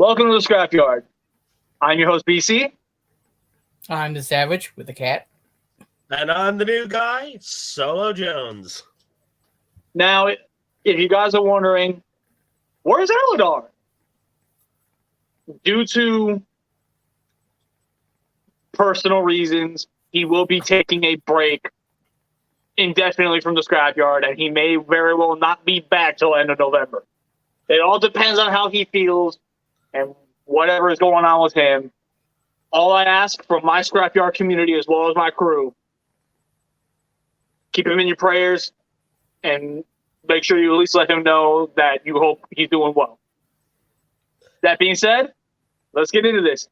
Welcome to the Scrapyard. I'm your host, BC. I'm the Savage with the cat. And I'm the new guy, Solo Jones. Now, if you guys are wondering, where's Aladar? Due to personal reasons, he will be taking a break indefinitely from the Scrapyard, and he may very well not be back till end of November. It all depends on how he feels and whatever is going on with him. All I ask from my Scrapyard community as well as my crew, keep him in your prayers and make sure you at least let him know that you hope he's doing well. That being said, let's get into this.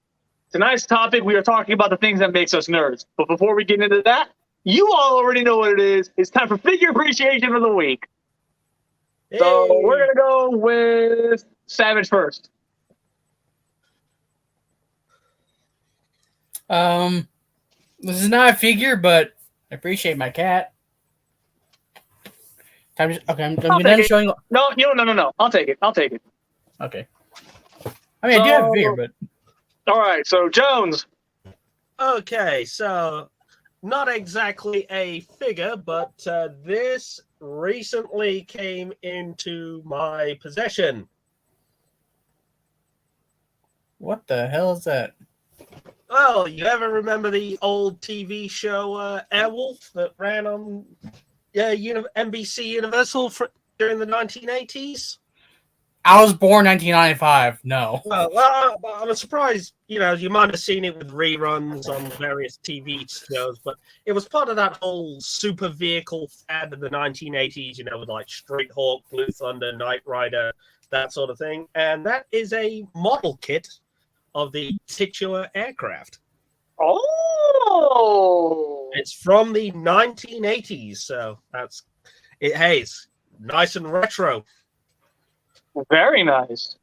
Tonight's topic, we are talking about the things that makes us nerds. But before we get into that, you all already know what it is. It's time for Figure Appreciation of the Week. Hey. So we're going to go with Savage first. This is not a figure, but I appreciate my cat. I'm done showing. No. I'll take it. Okay. I mean, I do have a figure, but. All right, so Jones. Okay, so not exactly a figure, but this recently came into my possession. What the hell is that? Well, you ever remember the old TV show Airwolf that ran on NBC Universal during the 1980s? I was born 1995. No. Well, I'm surprised, you might have seen it with reruns on various TV shows, but it was part of that whole super vehicle fad of the 1980s, with like Street Hawk, Blue Thunder, Knight Rider, that sort of thing. And that is a model kit of the titular aircraft. Oh! It's from the 1980s, so it's nice and retro. Very nice.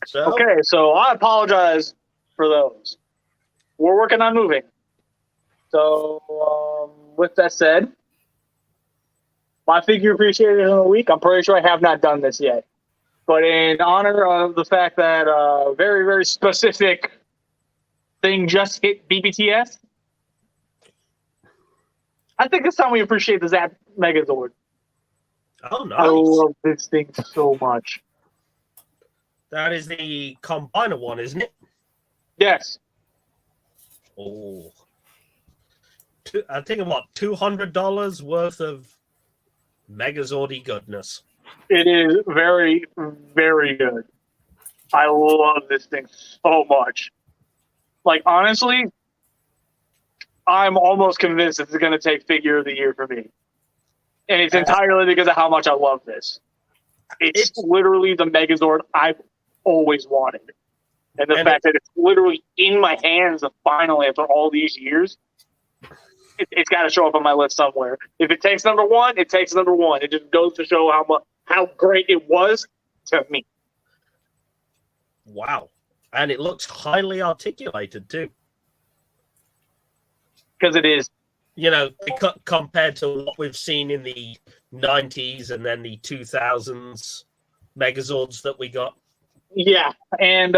So I apologize for those. We're working on moving. So, with that said, my figure appreciation of the week, I'm pretty sure I have not done this yet. But in honor of the fact that a very, very specific thing just hit BBTS, I think it's time we appreciate the Zap Megazord. Oh, nice. I love this thing so much. That is the Combiner one, isn't it? Yes. Oh. I think about $200 worth of Megazordy goodness. It is very, very good. I love this thing so much. Like, honestly, I'm almost convinced it's going to take Figure of the Year for me. And it's entirely because of how much I love this. It's literally the Megazord I've always wanted. And the fact that it's literally in my hands finally after all these years, it's got to show up on my list somewhere. If it takes number one, it takes number one. It just goes to show how great it was to me. Wow. And it looks highly articulated, too. Because it is. Compared to what we've seen in the 90s and then the 2000s Megazords that we got. Yeah, and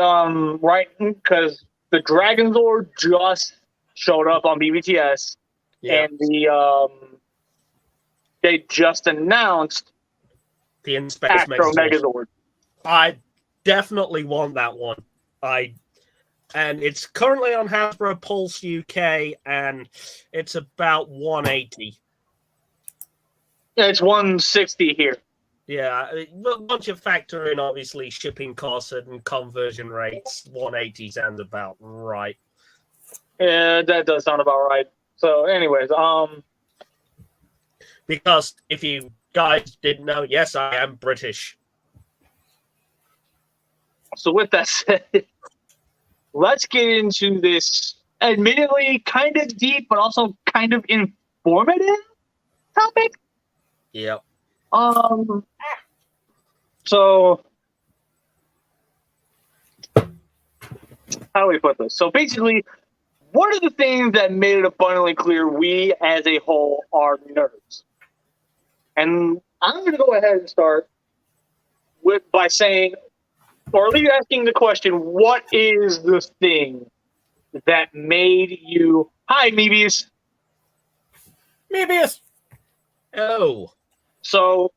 right, because the Dragon Zord just showed up on BBTS, and they just announced the In-Space Astro Megazord. I definitely want that one. And it's currently on Hasbro Pulse UK, and it's about $180. Yeah, it's $160 here. Yeah, once you factor in obviously shipping costs and conversion rates, $180 sounds about right. Yeah, that does sound about right. So, anyways, because if you guys didn't know, yes, I am British. So, with that said, let's get into this admittedly kind of deep, but also kind of informative topic. Yep. So how do we put this? So basically, what are the things that made it abundantly clear we as a whole are nerds? And I'm going to go ahead and start by saying, or at least asking the question, what is the thing that made you... Hi, Mebius. Mebius. Oh. So,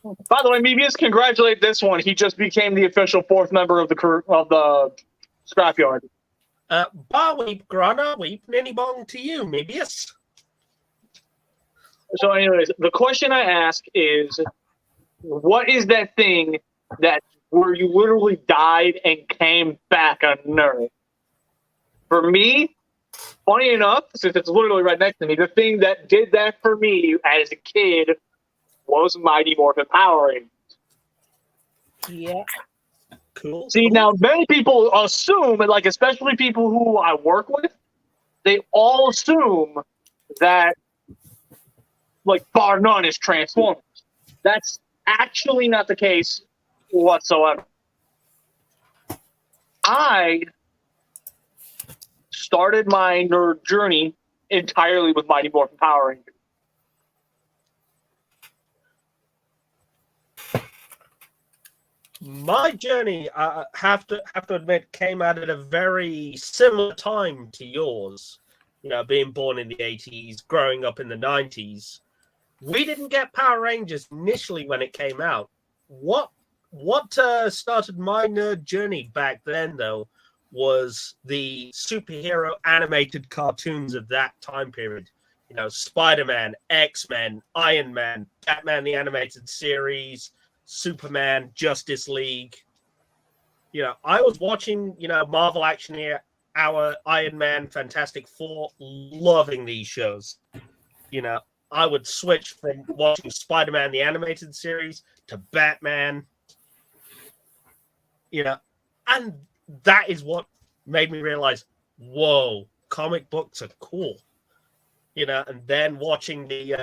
by the way, Mebius, congratulate this one. He just became the official 4th member of the Scrapyard. Bar weep, Grana weep, ninny bong to you, Mebius. So, anyways, the question I ask is, what is that thing that where you literally died and came back a nerd? For me, funny enough, since it's literally right next to me, the thing that did that for me as a kid was Mighty Morphin Power Rangers. Yeah. Cool. See, now many people assume, and like especially people who I work with, they all assume that like bar none is Transformers. That's actually not the case whatsoever. I started my nerd journey entirely with Mighty Morphin Power Rangers. My journey, I have to admit, came out at a very similar time to yours. You know, being born in the 80s, growing up in the 90s. We didn't get Power Rangers initially when it came out. What started my nerd journey back then, though, was the superhero animated cartoons of that time period. You know, Spider-Man, X-Men, Iron Man, Batman the Animated Series, Superman, Justice League. You know, I was watching, you know, Marvel Action Hour, Iron Man, Fantastic Four, loving these shows. You know, I would switch from watching Spider-Man the Animated Series to Batman. You know, and that is what made me realize, whoa, comic books are cool. You know, and then watching the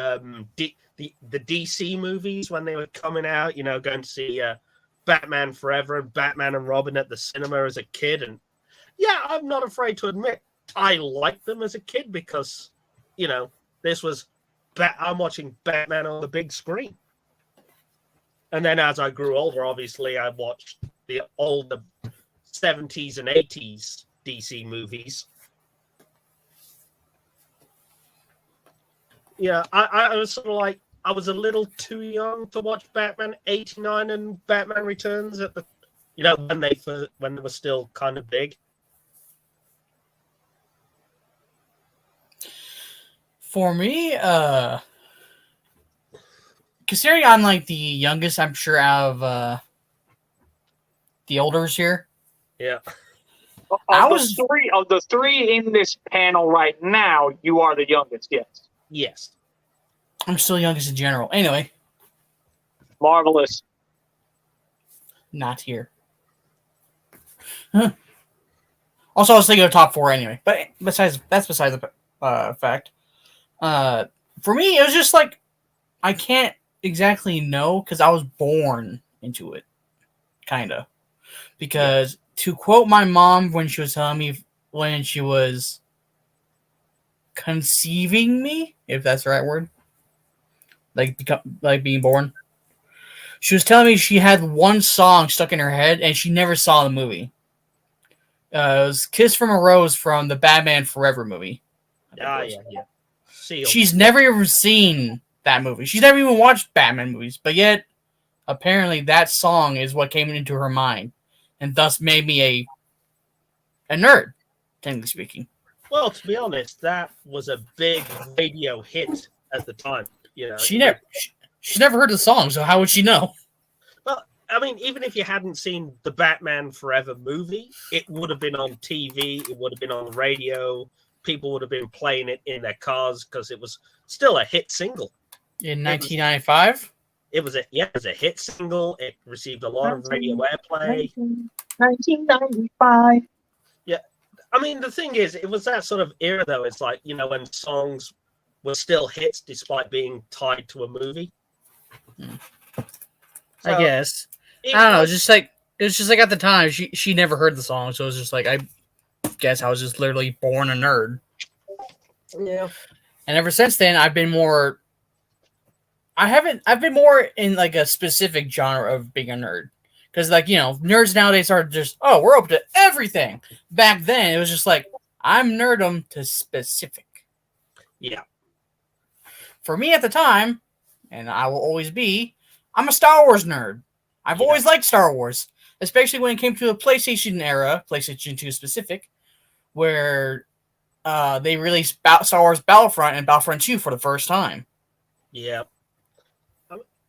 DC movies when they were coming out, you know, going to see Batman Forever and Batman and Robin at the cinema as a kid. And yeah, I'm not afraid to admit I liked them as a kid because, you know, this was I'm watching Batman on the big screen. And then as I grew older, obviously, I watched the older 70s and 80s DC movies. Yeah, I was sort of like, I was a little too young to watch Batman 89 and Batman Returns at the, you know, when they were still kind of big. For me, considering I'm like the youngest, I'm sure out of the elders here. Yeah. Of the three in this panel right now, you are the youngest, yes. Yes. I'm still youngest in general. Anyway. Marvelous. Not here. Also, I was thinking of top 4 anyway. But that's besides the fact. For me, it was just like, I can't exactly know because I was born into it. Kind of. Because to quote my mom when she was telling me when she was conceiving me, if that's the right word, like being born, she was telling me she had one song stuck in her head and she never saw the movie. It was "Kiss from a Rose" from the Batman Forever movie. Yeah. Sealed. She's never even seen that movie. She's never even watched Batman movies, but yet apparently that song is what came into her mind and thus made me a nerd, technically speaking. Well, to be honest, that was a big radio hit at the time. You know, she's never heard the song, so how would she know? Well, I mean, even if you hadn't seen the Batman Forever movie, it would have been on TV, it would have been on the radio, people would have been playing it in their cars because it was still a hit single. In 1995? It was a hit single. It received a lot of radio airplay. 1995. Yeah. I mean, the thing is, it was that sort of era, though. It's like, you know, when songs were still hits despite being tied to a movie. I guess. I don't know. It was just like at the time, she never heard the song, so it was just like, I guess I was just literally born a nerd. Yeah. And ever since then, I've been more I've been more in like a specific genre of being a nerd. Because like, nerds nowadays are just, oh, we're open to everything. Back then it was just like, I'm nerdum to specific. Yeah. For me at the time, and I will always be, I'm a Star Wars nerd. I've always liked Star Wars, especially when it came to a PlayStation era, PlayStation 2 specific, where they released Star Wars Battlefront and Battlefront 2 for the first time. Yeah.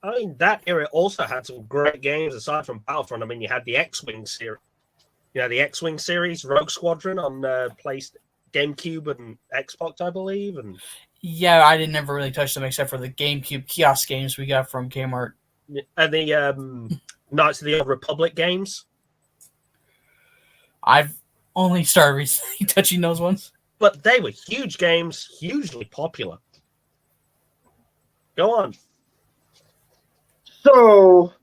I mean, that era also had some great games aside from Battlefront. I mean, you had the X-Wing series. The X-Wing series, Rogue Squadron on GameCube and Xbox, I believe. And yeah, I didn't never really touch them except for the GameCube kiosk games we got from Kmart. And the Knights of the Old Republic games. I've only started recently touching those ones. But they were huge games, hugely popular. Go on. So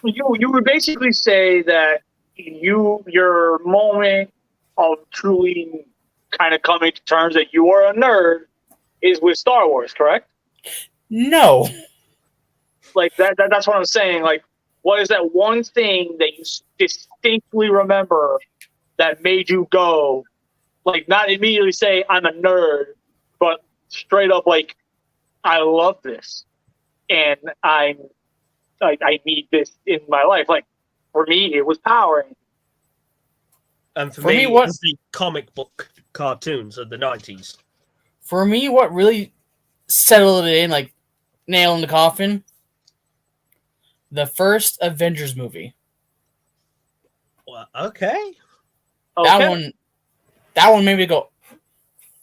you would basically say that your moment of truly kind of coming to terms that you are a nerd is with Star Wars, correct? No. Like that's what I'm saying. Like, what is that one thing that you distinctly remember that made you go, like, not immediately say I'm a nerd, but straight up like, I love this and I need this in my life. Like, for me, it was Power Rangers. And for me, it was the comic book cartoons of the 90s. For me, what really settled it in, like, nail in the coffin, the first Avengers movie. Well, okay. That one made me go,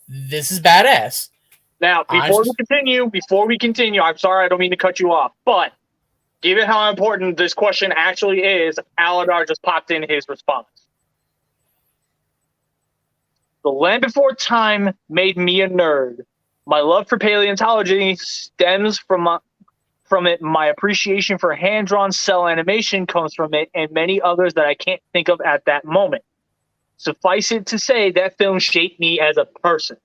this is badass. Now, before we continue, I'm sorry, I don't mean to cut you off, but given how important this question actually is, Aladar just popped in his response. The Land Before Time made me a nerd. My love for paleontology stems from it. My appreciation for hand-drawn cell animation comes from it, and many others that I can't think of at that moment. Suffice it to say, that film shaped me as a person.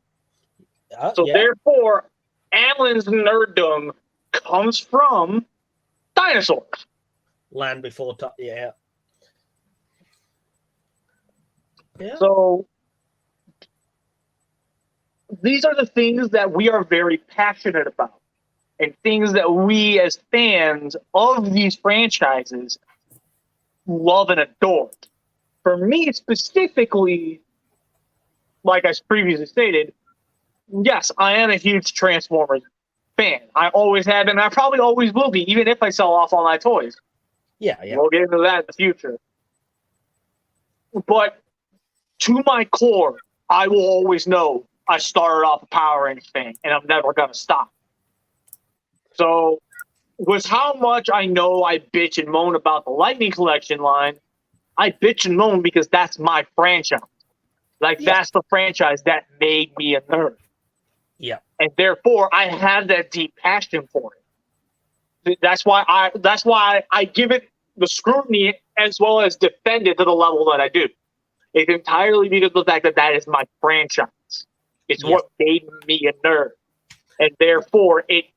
Therefore, Alan's nerddom comes from dinosaurs. Land Before Time, yeah. So, these are the things that we are very passionate about, and things that we as fans of these franchises love and adore. For me specifically, like I previously stated, yes, I am a huge Transformers fan. I always have been, and I probably always will be, even if I sell off all my toys. Yeah. We'll get into that in the future. But to my core, I will always know I started off a Power Rangers fan, and I'm never going to stop. So, with how much I know I bitch and moan about the Lightning Collection line, I bitch and moan because that's my franchise. That's the franchise that made me a nerd. Yeah. And therefore, I have that deep passion for it. That's why I give it the scrutiny as well as defend it to the level that I do. It's entirely because of the fact that that is my franchise. It's what made me a nerd. And therefore, it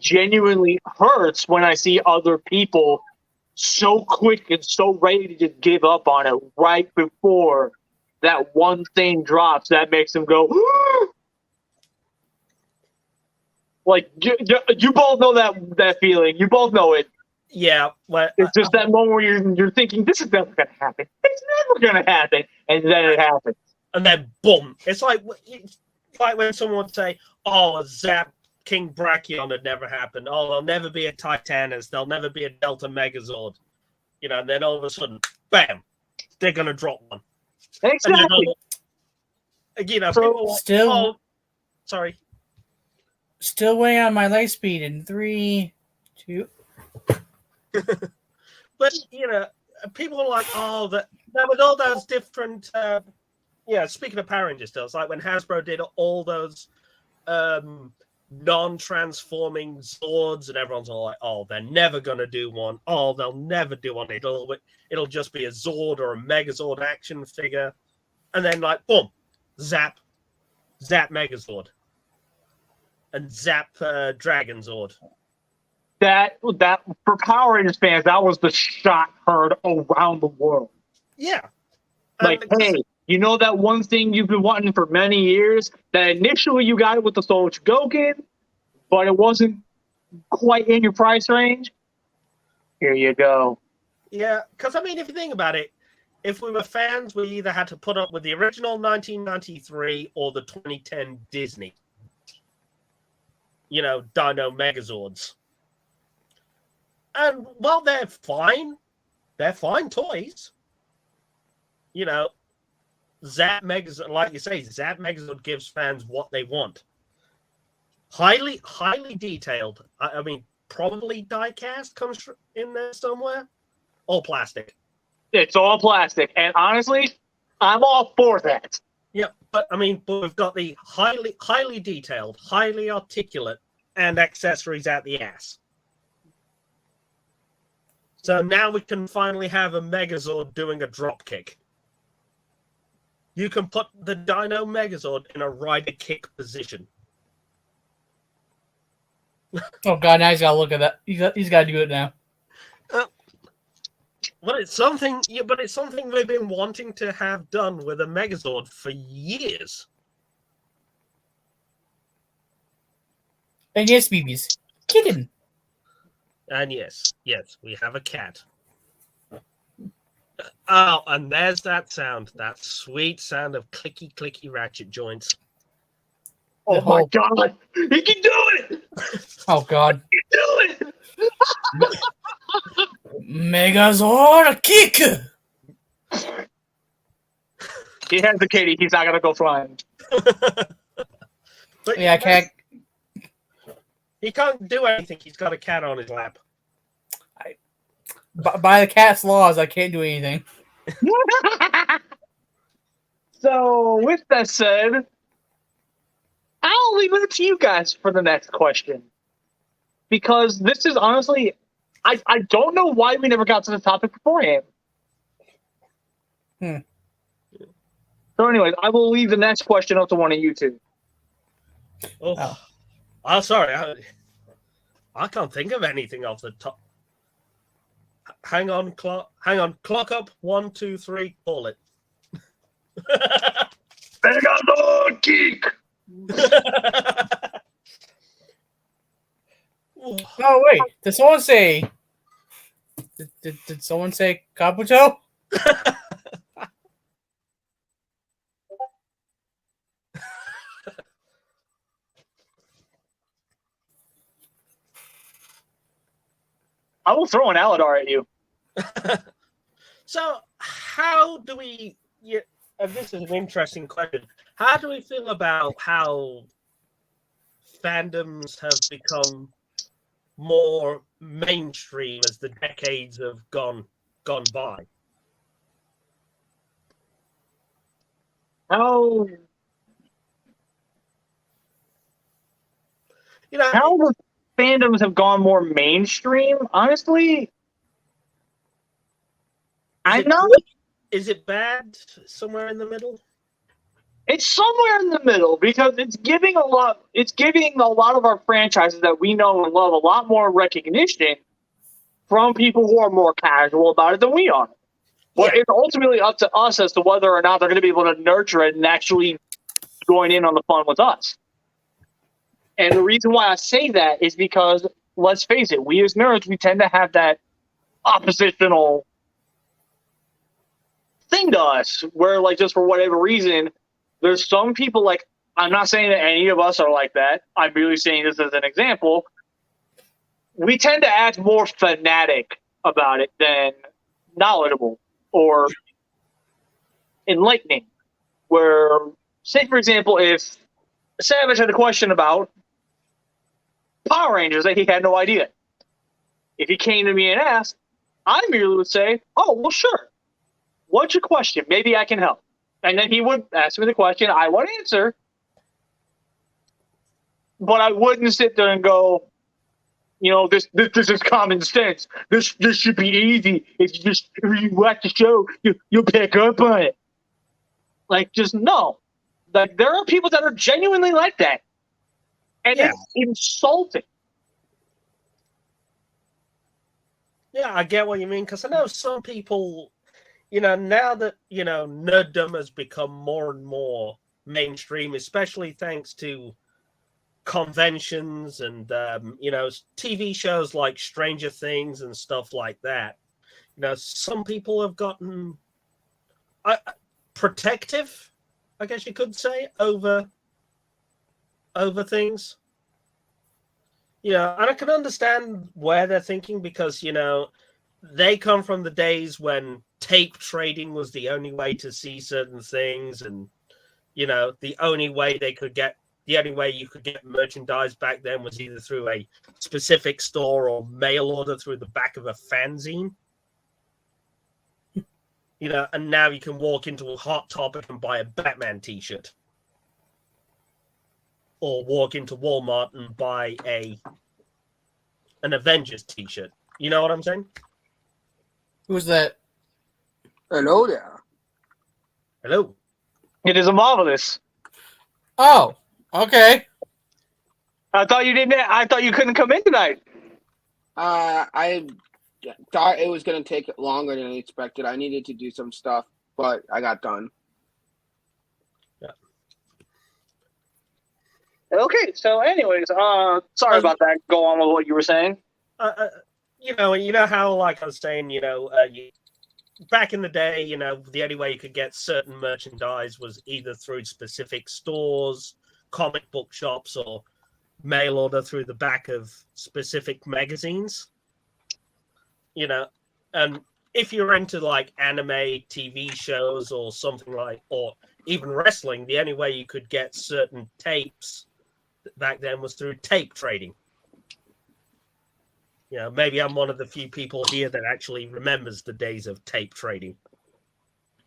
genuinely hurts when I see other people so quick and so ready to just give up on it right before that one thing drops that makes them go, like, you both know that feeling. You both know it. Yeah. Well, it's just that moment where you're thinking, this is never going to happen. It's never going to happen. And then it happens. And then, boom. It's like when someone would say, oh, Zap King Brachion had never happened. Oh, there'll never be a Titanus. There'll never be a Delta Megazord. And then all of a sudden, bam, they're going to drop one. Exactly. Sorry. Still weighing on my light speed in 3, 2. But, people are like, oh, that with all those different, speaking of Power Rangers still, it's like when Hasbro did all those non-transforming Zords, and everyone's all like, oh, they're never going to do one. Oh, they'll never do one. It'll just be a Zord or a Megazord action figure. And then, like, boom, Zap Megazord. and Zap Dragon Zord. That for Power Rangers fans, that was the shot heard around the world. Yeah. Like, hey, you know that one thing you've been wanting for many years? That initially you got it with the Soul Goken, but it wasn't quite in your price range? Here you go. Yeah, because, I mean, if you think about it, if we were fans, we either had to put up with the original 1993 or the 2010 Disney. You know, Dino Megazords. And while they're fine toys. You know, Zap Megazord, like you say, Zap Megazord gives fans what they want. Highly detailed. I mean, probably die-cast comes in there somewhere. All plastic. It's all plastic. And honestly, I'm all for that. Yeah, but we've got the highly detailed, highly articulate, and accessories out the ass. So now we can finally have a Megazord doing a drop kick. You can put the Dino Megazord in a rider kick position. Oh god, now he's got to look at that. He's got to do it now. But it's something. Yeah, but it's something they've been wanting to have done with a Megazord for years. And yes, BB's kitten. And yes, we have a cat. Oh, and there's that sound, that sweet sound of clicky ratchet joints. Oh my god, he can do it! Oh god, He can do it! Megazord kick. He has the kitty. He's not gonna go flying. But Yeah, I can't. He can't do anything. He's got a cat on his lap. By the cat's laws, I can't do anything. So, with that said, I'll leave it to you guys for the next question. Because this is honestly, I don't know why we never got to the topic beforehand. So anyways, I will leave the next question up to one of you two. Oh, sorry. I can't think of anything off the top. Hang on. Clock up. 1, 2, 3. Call it. Megazord kick! Oh wait, did someone say? Did someone say Kabuto? I will throw an Aladar at you. So, how do we? Yeah, this is an interesting question. How do we feel about how fandoms have become more mainstream as the decades have gone by? How You know, the fandoms have gone more mainstream? Honestly, I know is it bad? Somewhere in the middle. it's somewhere in the middle because it's giving a lot of our franchises that we know and love a lot more recognition from people who are more casual about it than we are. But it's ultimately up to us as to whether or not they're going to be able to nurture it and actually join in on the fun with us. And the reason why I say that is because, let's face it, we as nerds, we tend to have that oppositional thing to us, where, like, just for whatever reason, there's some people, like, I'm not saying that any of us are like that. I'm merely saying this as an example. We tend to act more fanatic about it than knowledgeable or enlightening. Where, say, for example, if Savage had a question about Power Rangers that he had no idea, if he came to me and asked, I merely would say, oh, well, sure. What's your question? Maybe I can help. And then he would ask me the question I would answer, but I wouldn't sit there and go, you know, this is common sense. This should be easy. If you watch the show, you'll pick up on it. Like, just no. Like, there are people that are genuinely like that. And Yeah. it's insulting. Yeah, I get what you mean, because I know some people, now that, nerddom has become more and more mainstream, especially thanks to conventions and, TV shows like Stranger Things and stuff like that. Some people have gotten protective, I guess you could say, over things. Yeah, and I can understand where they're thinking because, they come from the days when tape trading was the only way to see certain things, and, the only way you could get merchandise back then was either through a specific store or mail order through the back of a fanzine. And now you can walk into a Hot Topic and buy a Batman t-shirt. Or walk into Walmart and buy an Avengers t-shirt. You know what I'm saying? Who's that? Hello there. Hello. It is a marvelous. Oh, okay. I thought you couldn't come in tonight. I thought it was going to take longer than I expected. I needed to do some stuff, but I got done. Yeah. Okay, so anyways, sorry about that. Go on with what you were saying. You know how, like I was saying, back in the day, the only way you could get certain merchandise was either through specific stores, comic book shops, or mail order through the back of specific magazines. And if you're into like anime, TV shows, or something like, or even wrestling, the only way you could get certain tapes back then was through tape trading. Maybe I'm one of the few people here that actually remembers the days of tape trading.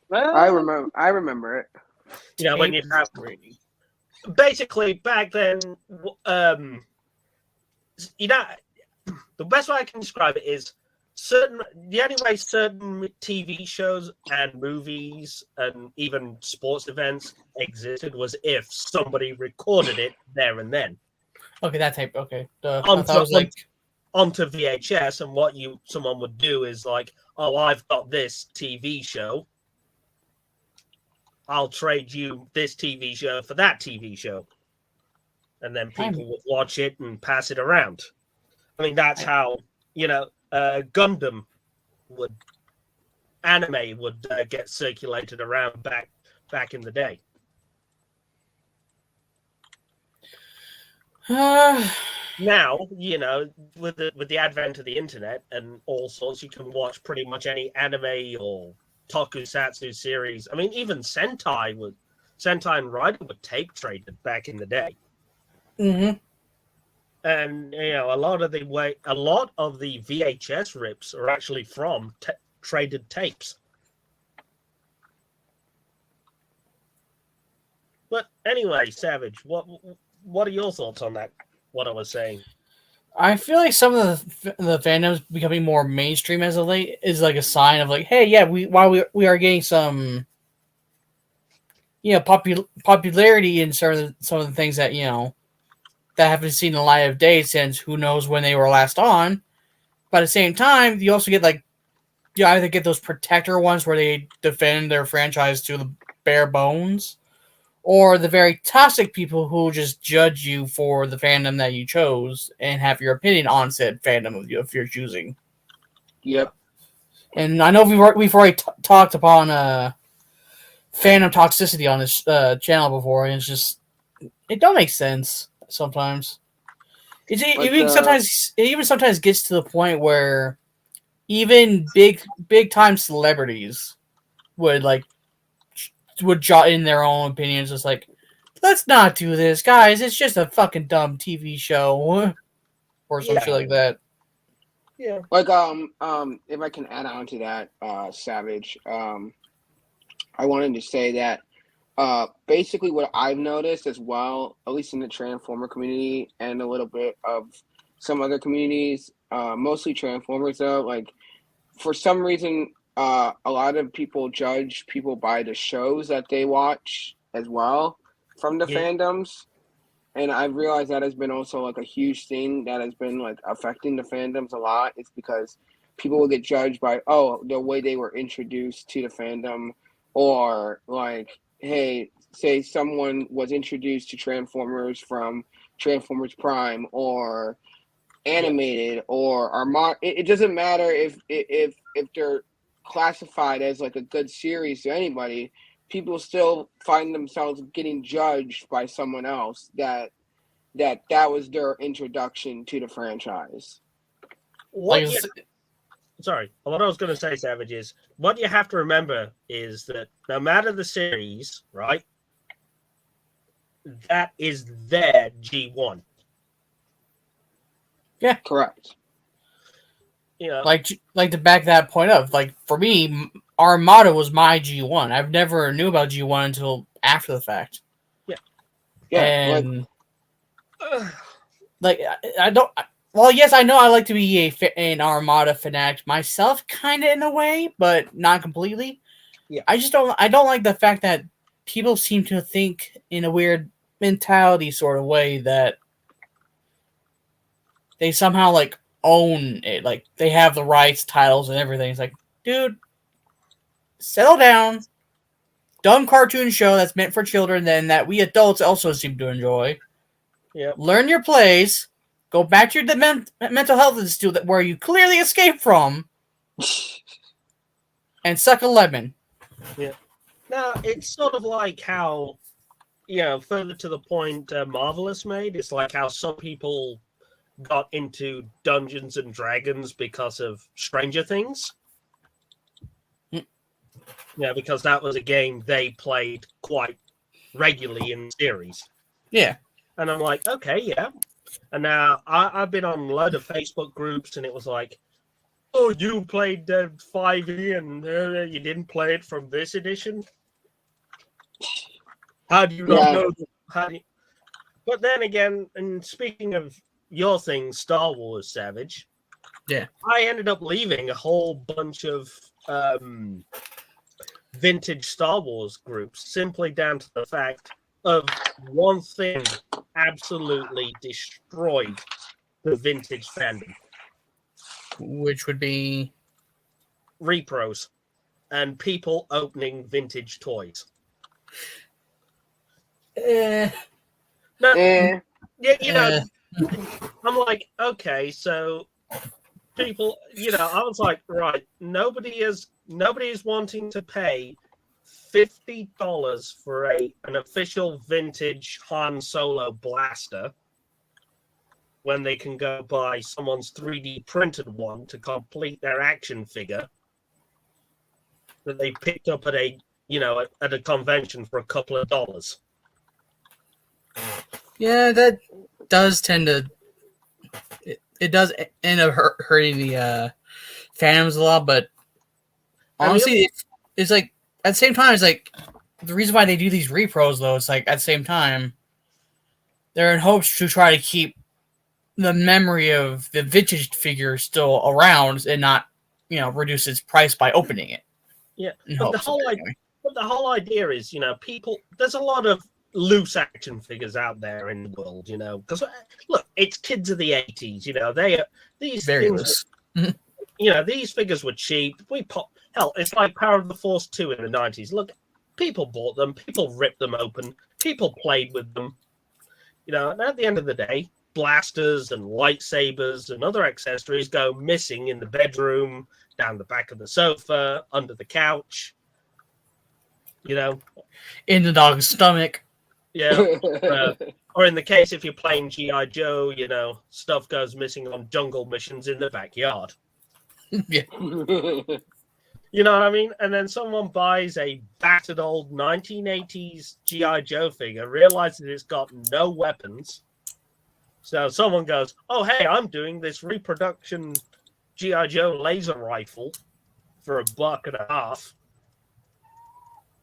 Well, I remember it. When you have basically back then, the best way I can describe it is the only way certain TV shows and movies and even sports events existed was if somebody recorded it there and then. Okay, that tape. Okay. I thought it was like onto VHS, and what someone would do is like, oh, I've got this TV show. I'll trade you this TV show for that TV show. And then people would watch it and pass it around. I mean, that's how, Gundam anime would get circulated around back in the day. Now, with the advent of the internet and all sorts, you can watch pretty much any anime or tokusatsu series. I mean, even Sentai and Rider were tape traded back in the day. Mm-hmm. And a lot of the VHS rips are actually from traded tapes. But anyway, Savage, what are your thoughts on that? What I was saying. I feel like some of the fandoms becoming more mainstream as of late is like a sign of like, hey, yeah, we are getting some, popularity in some of the things that that haven't seen the light of day since who knows when they were last on. But at the same time, you also get like you either get those protector ones where they defend their franchise to the bare bones, or the very toxic people who just judge you for the fandom that you chose and have your opinion on said fandom of your choosing. Yep. And I know we've already talked upon fandom toxicity on this channel before, and it's just it don't make sense sometimes. It even sometimes gets to the point where even big time celebrities would jot in their own opinions, just like, let's not do this, guys. It's just a fucking dumb TV show, or some shit like that. Yeah. Like if I can add on to that, Savage, I wanted to say that basically what I've noticed as well, at least in the Transformer community and a little bit of some other communities, mostly Transformers though, like for some reason. A lot of people judge people by the shows that they watch as well from the fandoms. and I've realized that has been also like a huge thing that has been like affecting the fandoms a lot. It's because people will get judged by the way they were introduced to the fandom, or like, hey, say someone was introduced to Transformers from Transformers Prime or animated or Armada. It doesn't matter if they're classified as like a good series to anybody. People still find themselves getting judged by someone else that was their introduction to the franchise. What Like, Sorry, what I was going to say, Savage, is what you have to remember is that no matter the series, right, that is their G1. yeah, Correct. You know, like to back that point up. Like for me, Armada was my G1. I've never knew about G1 until after the fact. Yeah, And like I don't. Well, yes, I know I like to be an Armada fanatic myself, kind of in a way, but not completely. Yeah. I just don't. I don't like the fact that people seem to think in a weird mentality sort of way that they somehow like own it, like they have the rights, titles, and everything. It's like, dude, settle down. Dumb cartoon show that's meant for children, then that we adults also seem to enjoy. yeah. Learn your place. Go back to your mental health institute where you clearly escaped from, and suck a lemon. Now, it's sort of like how, further to the point Marvelous made, it's like how some people got into Dungeons and Dragons because of Stranger Things. Yeah, because that was a game they played quite regularly in the series. Yeah. And I'm like, okay, yeah. And now I've been on a load of Facebook groups, and it was like, oh, you played 5e and you didn't play it from this edition? How do you not know? But then again, and speaking of your thing, Star Wars, Savage, yeah, I ended up leaving a whole bunch of vintage Star Wars groups simply down to the fact of one thing absolutely destroyed the vintage fandom. Which would be repros and people opening vintage toys. Eh. No, Eh. yeah, I'm like, okay, so people, I was like, right, nobody is wanting to pay $50 for an official vintage Han Solo blaster when they can go buy someone's 3D printed one to complete their action figure that they picked up at a convention for a couple of dollars. Yeah, that does tend to. It does end up hurting the fandoms a lot, but honestly, it's like at the same time, it's like the reason why they do these repros, though. It's like at the same time, they're in hopes to try to keep the memory of the vintage figure still around and not, reduce its price by opening it. Yeah, but the whole idea is, people. There's a lot of loose action figures out there in the world, because look, it's kids of the 80s. These very things, loose. These figures were cheap. Hell, it's like Power of the Force 2 in the 90s. Look, people bought them, people ripped them open, people played with them. And at the end of the day, blasters and lightsabers and other accessories go missing in the bedroom, down the back of the sofa, under the couch. In the dog's stomach. Yeah. Or in the case if you're playing G.I. Joe, stuff goes missing on jungle missions in the backyard. Yeah. You know what I mean? And then someone buys a battered old 1980s G.I. Joe figure, realizes it's got no weapons. So someone goes, oh, hey, I'm doing this reproduction G.I. Joe laser rifle for $1.50.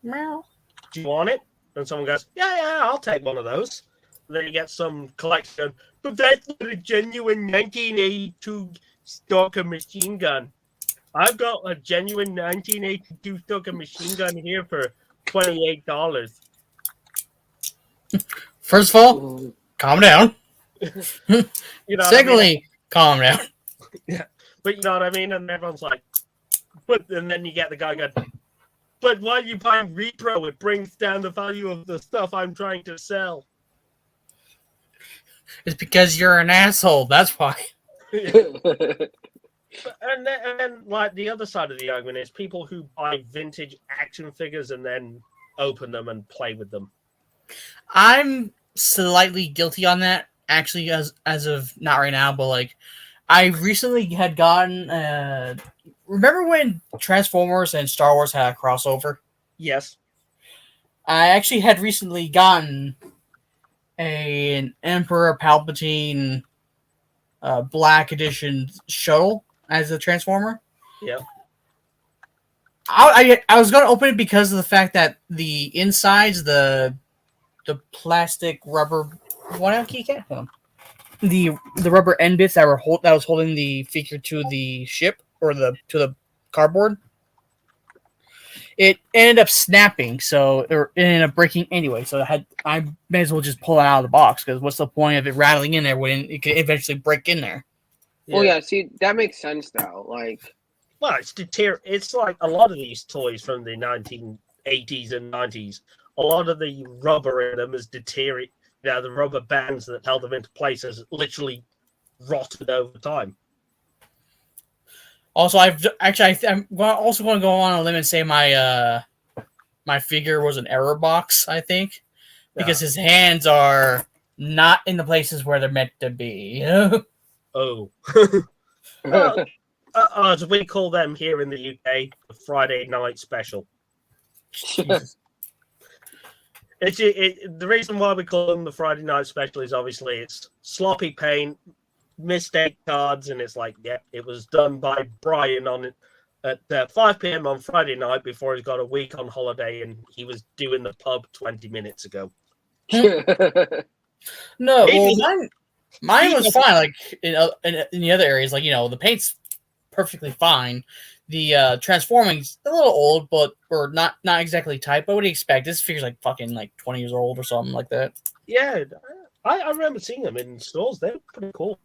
Meow. Do you want it? And someone goes, yeah, I'll take one of those. And then you get some collection, but that's not a genuine 1982 Stalker machine gun. I've got a genuine 1982 Stalker machine gun here for $28. First of all, calm down. You know what I mean? Secondly, calm down. You know what I mean? Secondly, calm down. But you know what I mean? And everyone's like, but and then you get the guy going, but why are you buying repro? It brings down the value of the stuff I'm trying to sell. It's because you're an asshole. That's why. And then, like, the other side of the argument is people who buy vintage action figures and then open them and play with them. I'm slightly guilty on that, actually, as of not right now, but like I recently had gotten remember when Transformers and Star Wars had a crossover? Yes. I actually had recently gotten an Emperor Palpatine Black Edition shuttle as a Transformer. Yeah. I was gonna open it because of the fact that the insides, the plastic rubber, what else can you get them? The rubber end bits that was holding the figure to the ship or to the cardboard. It ended up snapping, it ended up breaking anyway. So I may as well just pull it out of the box because what's the point of it rattling in there when it could eventually break in there? Well, yeah. See, that makes sense though. Like, well, it's like a lot of these toys from the 1980s and 90s. A lot of the rubber in them is deteriorated. You know, the rubber bands that held them into place has literally rotted over time. Also, I'm also going to go on a limb and say my figure was an error box. I think because his hands are not in the places where they're meant to be. Oh. As we call them here in the UK, the Friday night special. The reason why we call them the Friday night special is obviously it's sloppy paint, mistake cards, and it's like, yeah, it was done by Brian on at 5 p.m. on Friday night before he's got a week on holiday, and he was doing the pub 20 minutes ago. No, well, mine was fine. Like in the other areas, like the paint's perfectly fine. The transforming's a little old, or not exactly tight. But what do you expect? This figure's like fucking like 20 years old or something like that. Yeah, I remember seeing them in stores. They're pretty cool.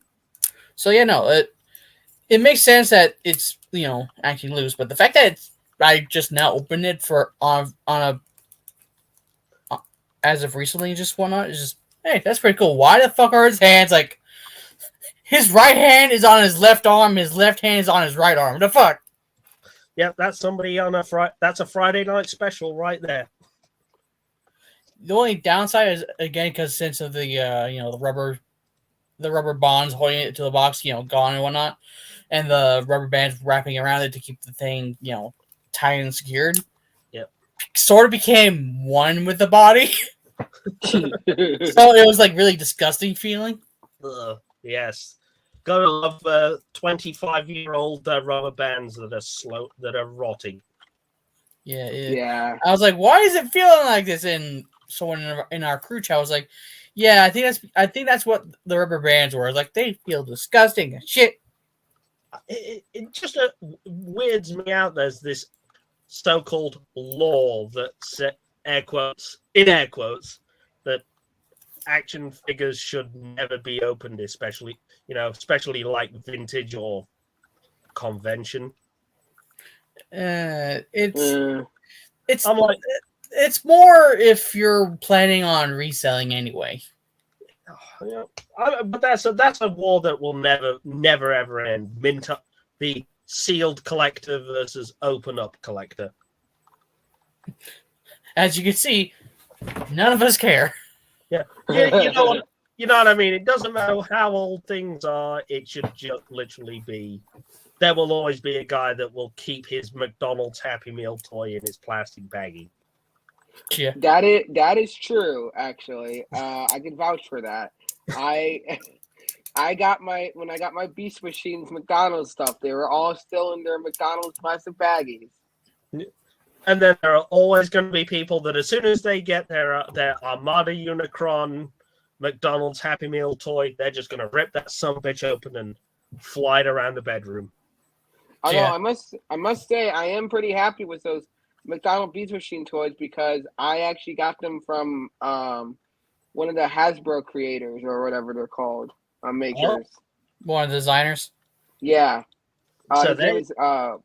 So yeah, no, it makes sense that it's acting loose, but the fact that I just now opened it for on a as of recently just whatnot is just, hey, that's pretty cool. Why the fuck are his hands like his right hand is on his left arm, his left hand is on his right arm? What the fuck? Yeah, that's somebody on that's a Friday night special right there. The only downside is again because since of the the rubber bonds holding it to the box, gone and whatnot, and the rubber bands wrapping around it to keep the thing, tight and secured. Yep. Sort of became one with the body. So it was like really disgusting feeling. Ugh, yes. Gotta love 25-year-old rubber bands that are rotting. Yeah. Yeah. I was like, why is it feeling like this? And someone in our crew chat was like, yeah, I think that's what the rubber bands were. Like they feel disgusting and shit. It just weirds me out. There's this so-called law that air quotes that action figures should never be opened, especially like vintage or convention. It's more if you're planning on reselling anyway. Yeah, but that's a war that will never ever end. The sealed collector versus open up collector. As you can see, none of us care. Yeah, you know what I mean. It doesn't matter how old things are. It should just literally be. There will always be a guy that will keep his McDonald's Happy Meal toy in his plastic baggie. Yeah, that is true. Actually, I can vouch for that. I got when I got my Beast Machines McDonald's stuff. They were all still in their McDonald's plastic baggies. And then there are always going to be people that as soon as they get their Armada Unicron McDonald's Happy Meal toy, they're just going to rip that sumbitch open and fly it around the bedroom. Although I must say I am pretty happy with those McDonald's Beast Machine toys because I actually got them from one of the Hasbro creators or whatever they're called, makers. One of the designers. Yeah. So His name is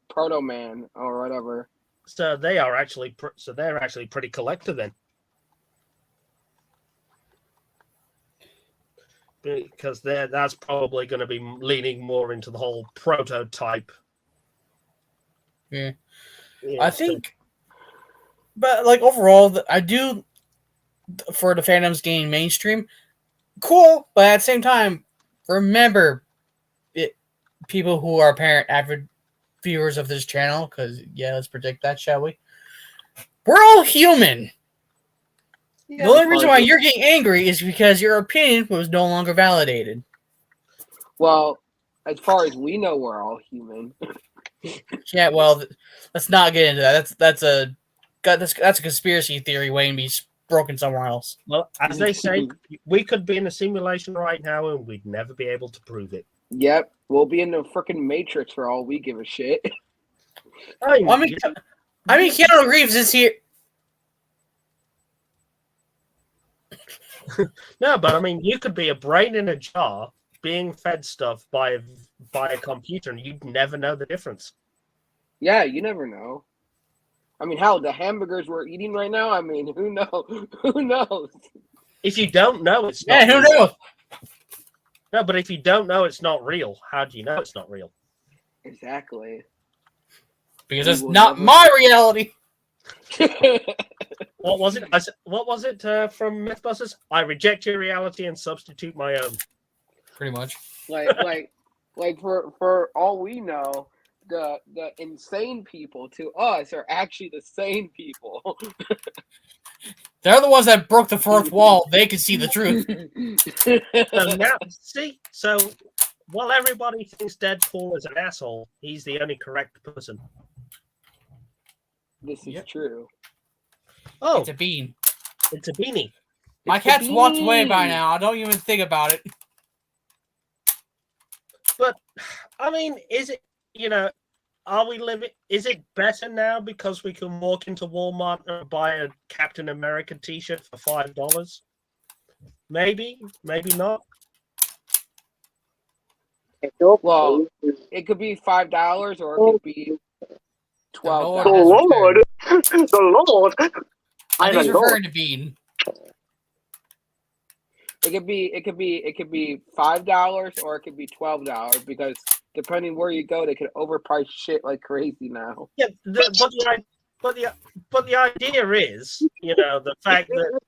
Proto Man or whatever. So they are actually they're actually pretty collector then. Because that's probably going to be leaning more into the whole prototype. Yeah. Yeah, I think, but like overall, I do for the fandoms gaining mainstream. Cool, but at the same time, remember, people who are apparent avid viewers of this channel, because let's predict that, shall we? We're all human. yeah, The only reason why you're getting angry is because your opinion was no longer validated. Well, as far as we know, we're all human. Yeah, well, let's not get into that. That's a conspiracy theory waiting to be broken somewhere else. Well, as they say, we could be in a simulation right now and we'd never be able to prove it. Yep, we'll be in the freaking Matrix for all we give a shit. I mean, Keanu Reeves is here. No, but I mean, you could be a brain in a jar being fed stuff by a computer, and you'd never know the difference. Yeah, you never know. I mean, hell, the hamburgers we're eating right now. I mean, who knows? Who knows? If you don't know, it's not. Yeah, who real. knows? No, but if you don't know it's not real, how do you know it's not real? Exactly. Because it's not my reality. What was it? What was it from Mythbusters? I reject your reality and substitute my own. Pretty much. like for all we know, the insane people to us are actually the sane people. They're the ones that broke the fourth wall. They can see the truth. So now, so while everybody thinks Deadpool is an asshole, he's the only correct person. This is true. Oh, It's a bean. it's a beanie. My It's a cat's walked away by bean. now. I don't even think about it. But I mean, is it, are we living? Is it better now because we can walk into Walmart and buy a Captain America T-shirt for $5? Maybe, maybe not. Well, it could be $5 or it could be $12. The Lord, the Lord. I think I he's know. referring to bean. It could be $5 or it could be $12 because depending where you go, they can overprice shit like crazy now. Yeah, but the idea is, the fact that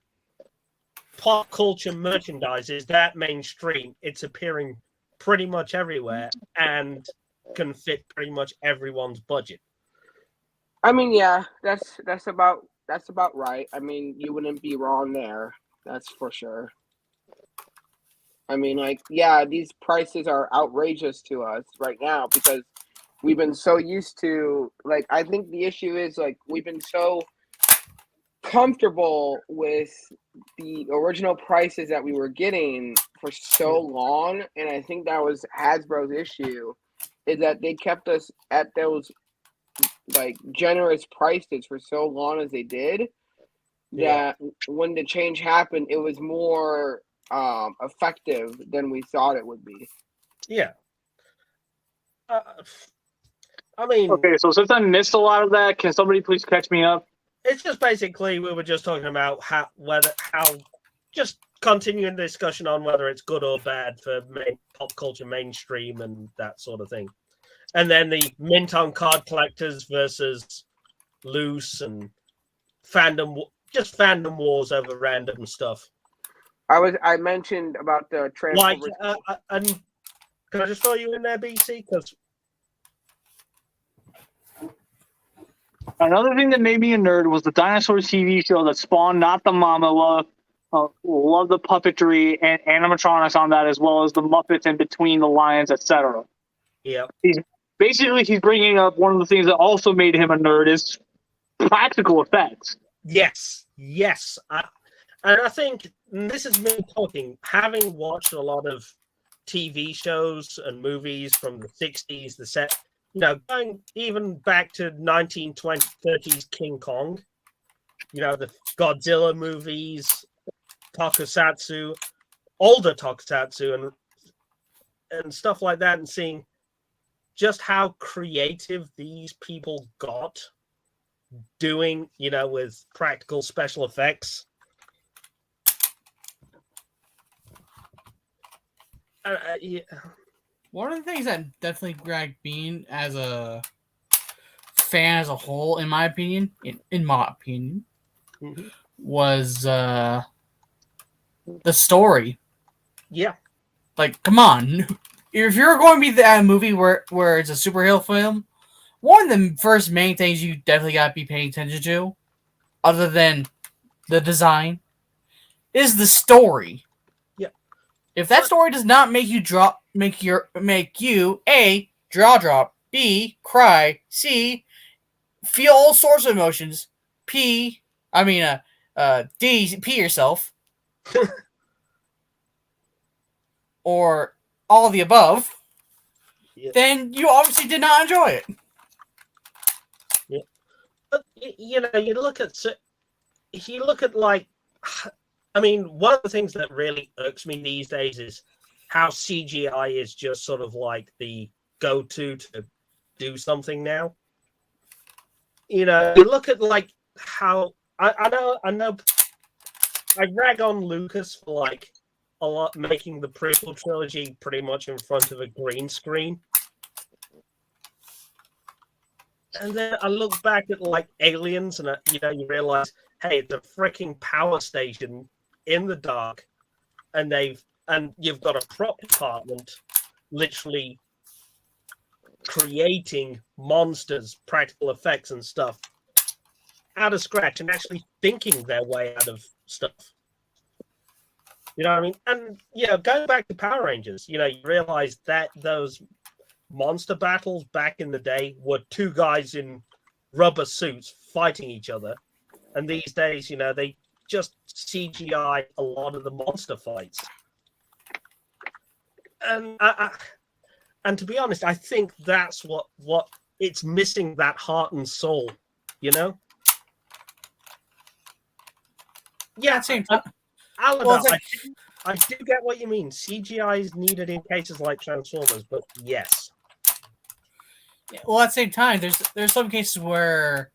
pop culture merchandise is that mainstream. It's appearing pretty much everywhere and can fit pretty much everyone's budget. I mean, yeah, that's about right. I mean, you wouldn't be wrong there. That's for sure. I mean, these prices are outrageous to us right now because we've been so used to, I think the issue is, we've been so comfortable with the original prices that we were getting for so long, and I think that was Hasbro's issue, is that they kept us at those, generous prices for so long as they did, that when the change happened, it was more effective than we thought it would be. Yeah. I mean, Okay, so since I missed a lot of that, can somebody please catch me up? it's just basically we were just talking about just continuing the discussion on whether it's good or bad for pop culture mainstream and that sort of thing, and then the mint on card collectors versus loose and fandom wars over random stuff. I mentioned about the Transformers. And can I just throw you in there, BC? Because Another thing that made me a nerd was the Dinosaurs TV show that spawned Not the Mama. Love the puppetry and animatronics on that, as well as the Muppets in between the lions, etc. yeah, He's bringing up one of the things that also made him a nerd is practical effects. yes. And I think this is me talking, having watched a lot of TV shows and movies from the 60s, the set, going even back to 1920s, 30s King Kong, the Godzilla movies, tokusatsu, older tokusatsu, and stuff like that, and seeing just how creative these people got doing, with practical special effects. Yeah. One of the things that definitely grabbed me as a fan as a whole, in my opinion, Mhm. was the story. Yeah. Like, come on. If you're going to be that movie where it's a superhero film, one of the first main things you definitely got to be paying attention to, other than the design, is the story. Yeah. If that story does not make you A, jaw drop, B, cry, C, feel all sorts of emotions, D, pee yourself, or all of the above, then you obviously did not enjoy it. Yeah. But, you look at like, one of the things that really irks me these days is how CGI is just sort of like the go-to to do something now. You look at like how I know I rag on Lucas for like a lot making the prequel trilogy pretty much in front of a green screen. And then I look back at like Aliens, and you realize, hey, it's a freaking power station in the dark, and you've got a prop department literally creating monsters, practical effects, and stuff out of scratch, and actually thinking their way out of stuff. You know what I mean? And going back to Power Rangers, you realize that those monster battles back in the day were two guys in rubber suits fighting each other, and these days, they just CGI a lot of the monster fights. And to be honest, I think that's what it's missing, that heart and soul, Yeah, Same time. Alan, I do get what you mean. CGI is needed in cases like Transformers, but yes. Well, at the same time, there's some cases where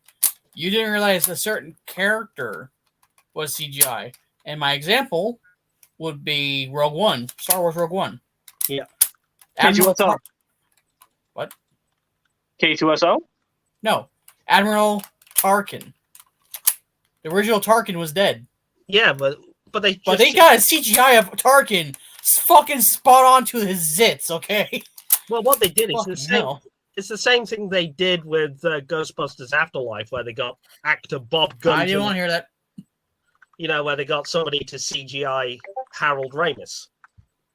you didn't realize a certain character was CGI. And my example would be Rogue One, Star Wars Rogue One. Yeah. K2SO. What? K2SO? No. Admiral Tarkin. The original Tarkin was dead. Yeah, but they got a CGI of Tarkin fucking spot on to his zits, okay? Well, what they did is the same. It's the same thing they did with Ghostbusters Afterlife, where they got actor Bob Gunn. I didn't want to hear that. Where they got somebody to CGI Harold Ramis.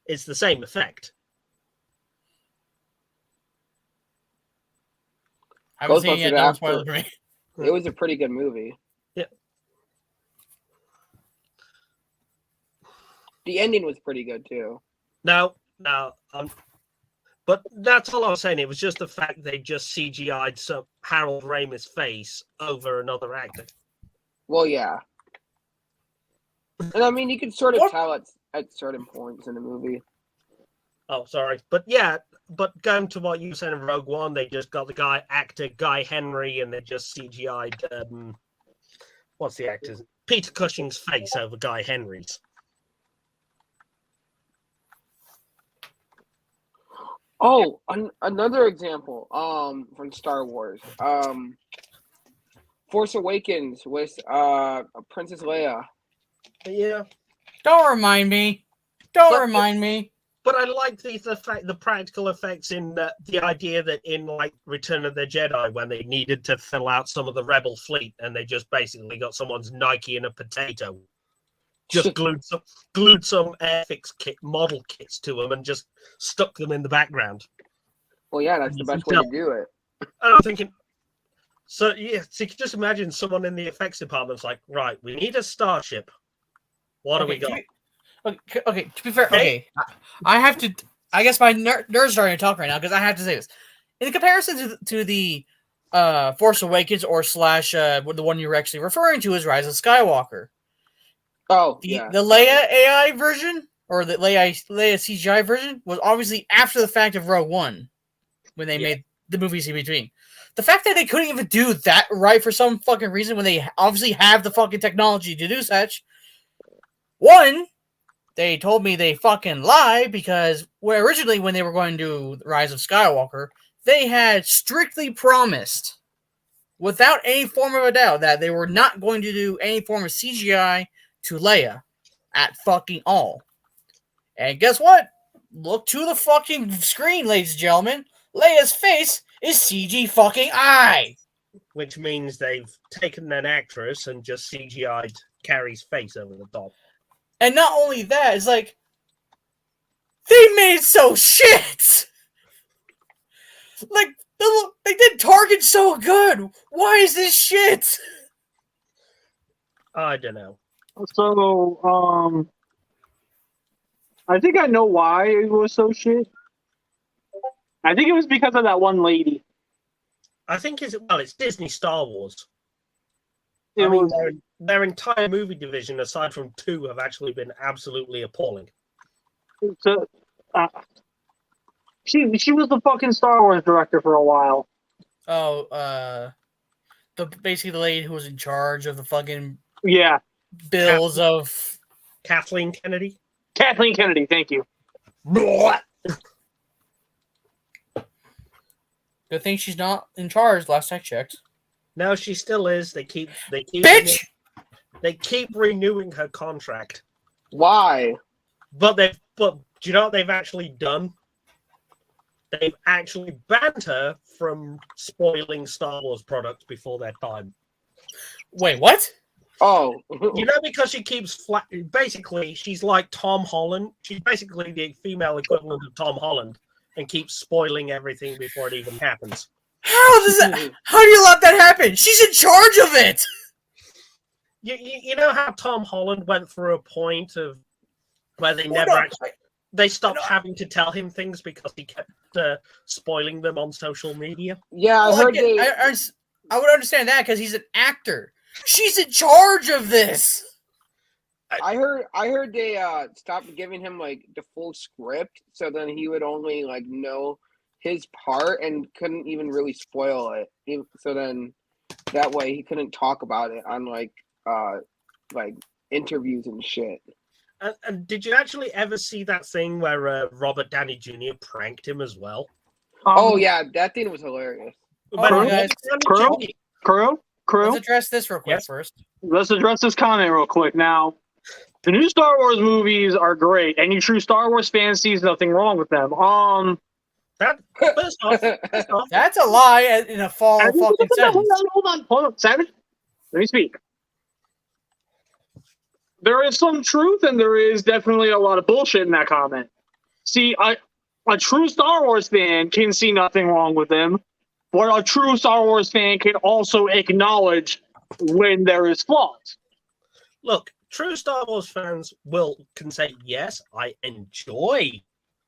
It's the same effect. I haven't seen it yet. Don't spoil it for me. It was a pretty good movie. Yeah. The ending was pretty good too. No, but that's all I was saying. It was just the fact they just CGI'd some Harold Ramis' face over another actor. Well, yeah. And you can sort of tell at certain points in the movie. Oh, sorry. But going to what you said in Rogue One, they just got the actor Guy Henry, and they just CGI'd what's the actor's? Peter Cushing's face over Guy Henry's. Oh, another example from Star Wars. Force Awakens with Princess Leia. Yeah. Don't remind me. Remind me. But I like the practical effects in the idea that in like Return of the Jedi, when they needed to fill out some of the Rebel fleet, and they just basically got someone's Nike and a potato, just glued some Airfix model kits to them and just stuck them in the background. Well, yeah, that's the best way to do it. And I'm thinking, so you can just imagine someone in the effects department's like, right, we need a starship. What do we got? Okay, to be fair, okay, I have to. I guess my nerd's starting to talk right now because I have to say this. In comparison to the Force Awakens or / the one you're actually referring to is Rise of Skywalker. Oh, The yeah. Leia AI version or the Leia CGI version was obviously after the fact of Rogue One when they made the movies in between. The fact that they couldn't even do that right for some fucking reason when they obviously have the fucking technology to do such. One, they told me they fucking lied because originally when they were going to do the Rise of Skywalker, they had strictly promised, without any form of a doubt, that they were not going to do any form of CGI to Leia at fucking all. And guess what? Look to the fucking screen, ladies and gentlemen. Leia's face is CG fucking eye. Which means they've taken an actress and just CGI'd Carrie's face over the top. And not only that, it's like they made it so shit. Like they did Target so good. Why is this shit? I don't know. So, I think I know why it was so shit. I think it was because of that one lady. I think it's Disney Star Wars. It I mean, was, their entire movie division, aside from 2, have actually been absolutely appalling. so, she was the fucking Star Wars director for a while. Oh, basically the lady who was in charge of the fucking Yeah, bills of Kathleen Kennedy. Kathleen Kennedy. Thank you. Good thing she's not in charge. Last I checked. No, she still is. They keep Bitch. they keep renewing her contract. Why? But do you know what they've actually done? They've actually banned her from spoiling Star Wars products before their time. Wait, what? Oh. You know, because she keeps basically, she's like Tom Holland. She's basically the female equivalent of Tom Holland and keeps spoiling everything before it even happens. How does that? How do you let that happen? She's in charge of it. You know how Tom Holland went through a point of where they they stopped having to tell him things because he kept spoiling them on social media. Yeah, I heard they. I would understand that because he's an actor. She's in charge of this. I heard they stopped giving him like the full script, so then he would only like know his part and couldn't even really spoil it. So then that way he couldn't talk about it on like interviews and shit. And did you actually ever see that thing where Robert Downey Jr. pranked him as well? Oh yeah, that thing was hilarious. Crew. Let's address this real quick first. Let's address this comment real quick. Now, the new Star Wars movies are great. Any true Star Wars fan sees nothing wrong with them. First off, That's a lie in a fucking sentence. Hold on, Savage. Let me speak. There is some truth, and there is definitely a lot of bullshit in that comment. See, a true Star Wars fan can see nothing wrong with them, but a true Star Wars fan can also acknowledge when there is flaws. Look, true Star Wars fans can say, yes, I enjoy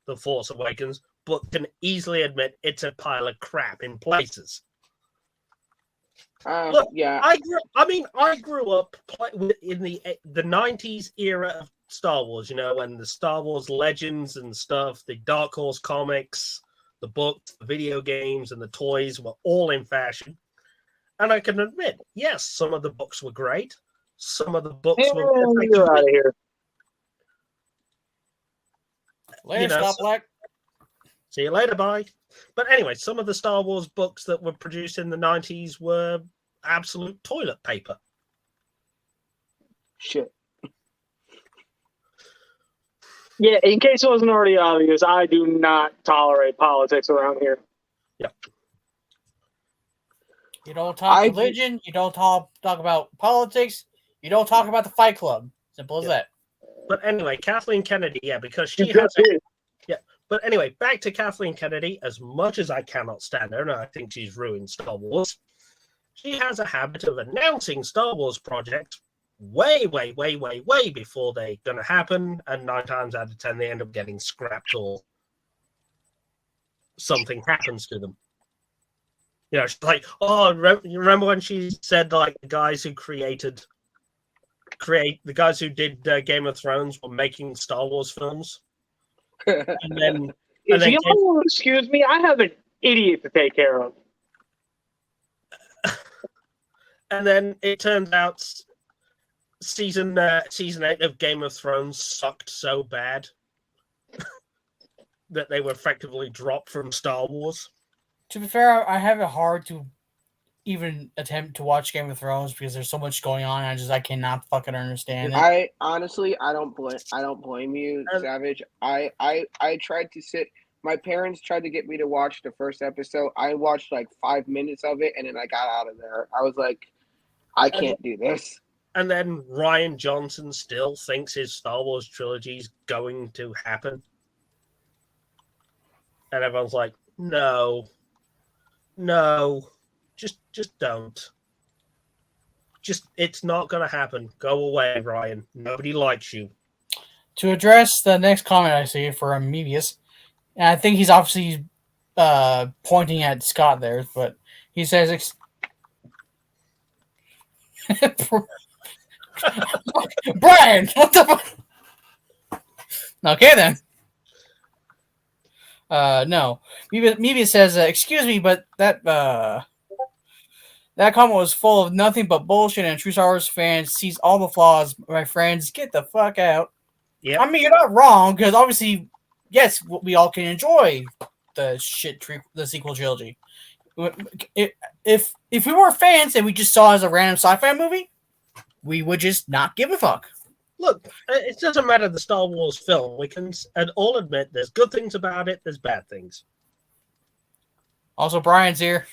The Force Awakens, but can easily admit it's a pile of crap in places. Look, yeah. I grew up in the 90s era of Star Wars, you know, when the Star Wars Legends and stuff, the Dark Horse comics, the books, the video games, and the toys were all in fashion. And I can admit, yes, some of the books were great. Some of the books were... You're out of here. Later, Scott Black. See you later, bye. But anyway, some of the Star Wars books that were produced in the 90s were absolute toilet paper. Shit. Yeah, in case it wasn't already obvious, I do not tolerate politics around here. Yep. You don't talk religion. You don't talk about politics. You don't talk about the Fight Club. Simple as that. But anyway, Kathleen Kennedy, because she has... But anyway, back to Kathleen Kennedy. As much as I cannot stand her, and I think she's ruined Star Wars, she has a habit of announcing Star Wars projects way before they're going to happen, and 9 times out of 10 they end up getting scrapped or something happens to them. You know, she's like, you remember when she said like the guys who created the guys who did Game of Thrones were making Star Wars films, and then If you will excuse me, I have an idiot to take care of. and then it turns out season 8 of Game of Thrones sucked so bad that they were effectively dropped from Star Wars. To be fair, I have it hard to even attempt to watch Game of Thrones because there's so much going on. I cannot fucking understand it. I honestly, I don't blame you, And- Savage. I tried to sit. My parents tried to get me to watch the first episode. I watched like 5 minutes of it, and then I got out of there. I was like, I can't do this. And then Ryan Johnson still thinks his Star Wars trilogy is going to happen. And everyone's like, no, just don't. It's not going to happen. Go away, Ryan. Nobody likes you. To address the next comment I see from Mebius, and I think he's obviously pointing at Scott there, but he says, Brian, what the fuck? Okay, then. No. Mebius says, excuse me, but that comment was full of nothing but bullshit, and a true Star Wars fan sees all the flaws. My friends, get the fuck out. Yeah. I mean, you're not wrong, because obviously, yes, we all can enjoy the sequel trilogy. If we were fans and we just saw it as a random sci-fi movie, we would just not give a fuck. Look, it doesn't matter the Star Wars film. We can all admit there's good things about it, there's bad things. Also, Brian's here,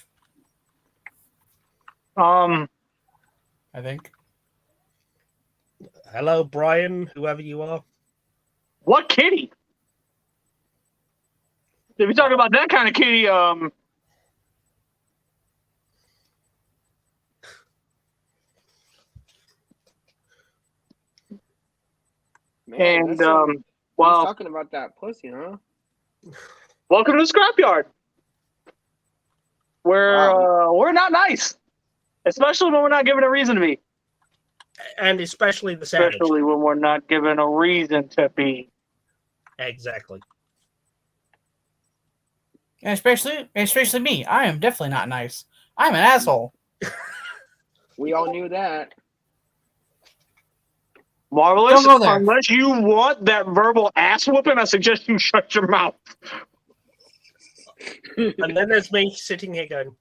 Um, I think. Hello, Brian, whoever you are. what kitty? If you're talking about that kind of kitty, Man, and he's well, talking about that pussy, huh? welcome to the Scrapyard. We're not nice, especially when we're not given a reason to be. And especially the Savage. Especially when we're not given a reason to be. Exactly. And especially me. I am definitely not nice. I'm an asshole. We all knew that. Marvelous. Don't go there. Unless you want that verbal ass whooping, I suggest you shut your mouth. And then there's me sitting here going,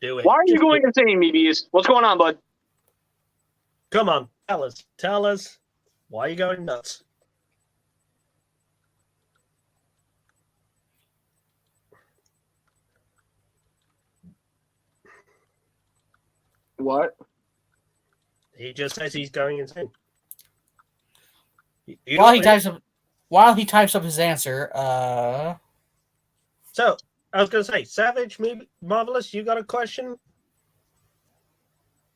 do it. Why are you Just going do it. insane, Mebius? What's going on, bud? Come on, tell us. Why are you going nuts? What? He just says he's going insane. You While don't- he types up his answer, So, I was going to say, Savage, maybe Marvelous, you got a question?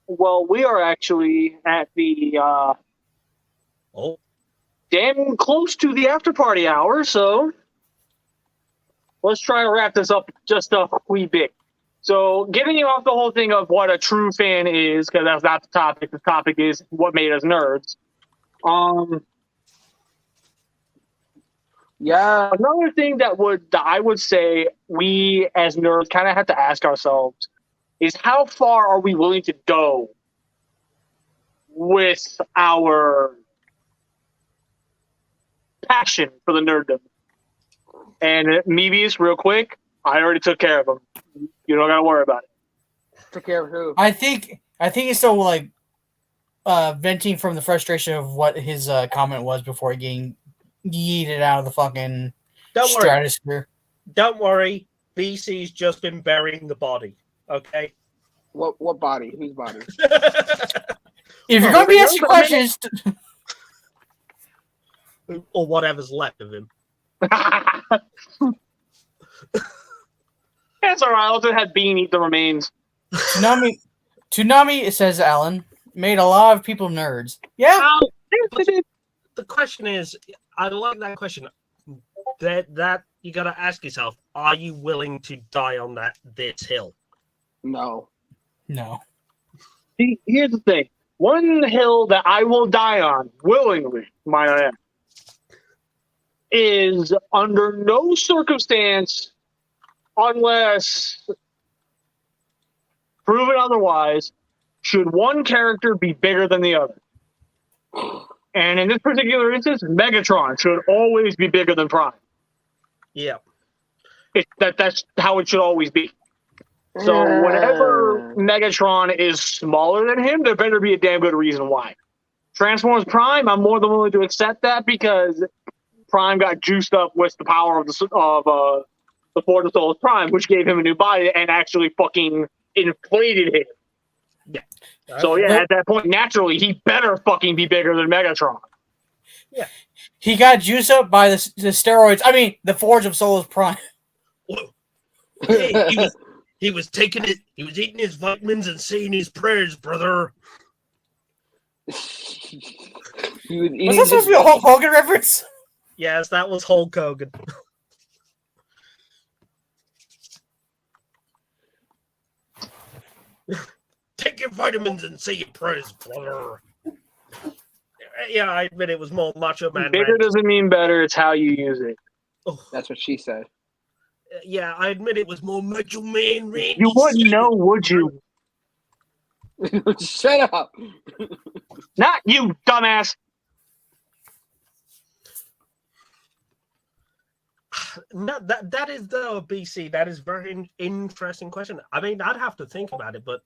Well, we are actually at the Oh, damn close to the after party hour, so let's try to wrap this up just a wee bit. So, getting you off the whole thing of what a true fan is, because that's not the topic. The topic is what made us nerds. Yeah. Another thing that I would say we as nerds kind of have to ask ourselves is how far are we willing to go with our passion for the nerddom? And Mebius, real quick, I already took care of him. You don't got to worry about it. Took care of who? I think he's still like venting from the frustration of what his comment was before getting yeeted out of the fucking don't worry. stratosphere. Don't worry. BC's just been burying the body. Okay? What body? Whose body? If you're Oh, going to be you asking know, questions, Or whatever's left of him. That's all right. I'll just have Bean eat the remains. Tsunami, it says Alan, made a lot of people nerds. Yeah, The question is, I like that question. That you got to ask yourself: are you willing to die on this hill? No. no. See, here's the thing. One hill that I will die on willingly, might I add, is under no circumstance, unless proven otherwise, should one character be bigger than the other. And in this particular instance, Megatron should always be bigger than Prime. Yeah. That's how it should always be. So whenever Megatron is smaller than him, there better be a damn good reason why. Transformers Prime, I'm more than willing to accept that because Prime got juiced up with the power of the Force of Souls Prime, which gave him a new body and actually fucking inflated him. Yeah. So yeah, at that point, naturally, he better fucking be bigger than Megatron. Yeah. He got juiced up by the steroids. I mean, the Forge of Souls Prime. Whoa. Hey, he was taking it. He was eating his vitamins and saying his prayers, brother. Was that supposed to be a Hulk Hogan reference? Yes, that was Hulk Hogan. Take your vitamins and say your prayers, brother. Yeah, I admit it was more Macho Man. Bigger doesn't mean better. It's how you use it. Oh. That's what she said. Yeah, I admit it was more Macho Man. Randy. You wouldn't know, would you? Shut up. Not you, dumbass. No, that is though, BC. That is very interesting question. I mean, I'd have to think about it, but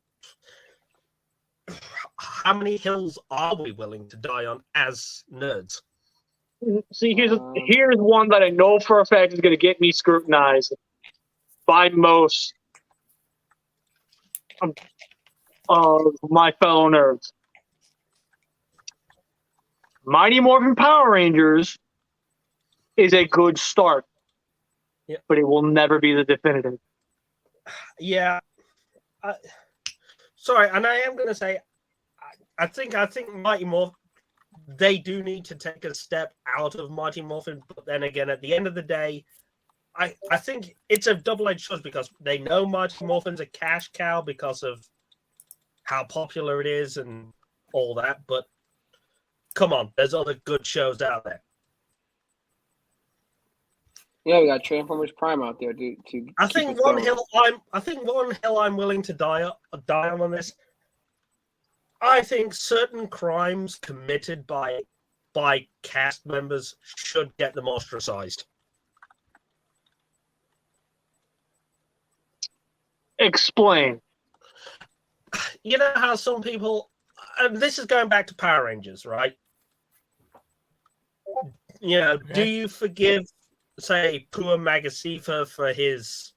how many hills are we willing to die on as nerds? See, here's one that I know for a fact is going to get me scrutinized by most of my fellow nerds. Mighty Morphin Power Rangers is a good start, but it will never be the definitive. Yeah. Sorry, and I am going to say, I think Mighty Morphin, they do need to take a step out of Mighty Morphin, but then again, at the end of the day, I think it's a double-edged sword because they know Mighty Morphin's a cash cow because of how popular it is and all that, but come on, there's other good shows out there. Yeah, we got Transformers Prime out there to I think one hill I'm willing to die on this. I think certain crimes committed by cast members should get them ostracized. Explain. You know how some people, and this is going back to Power Rangers, right? You know, do you forgive, say, poor Magasifa for his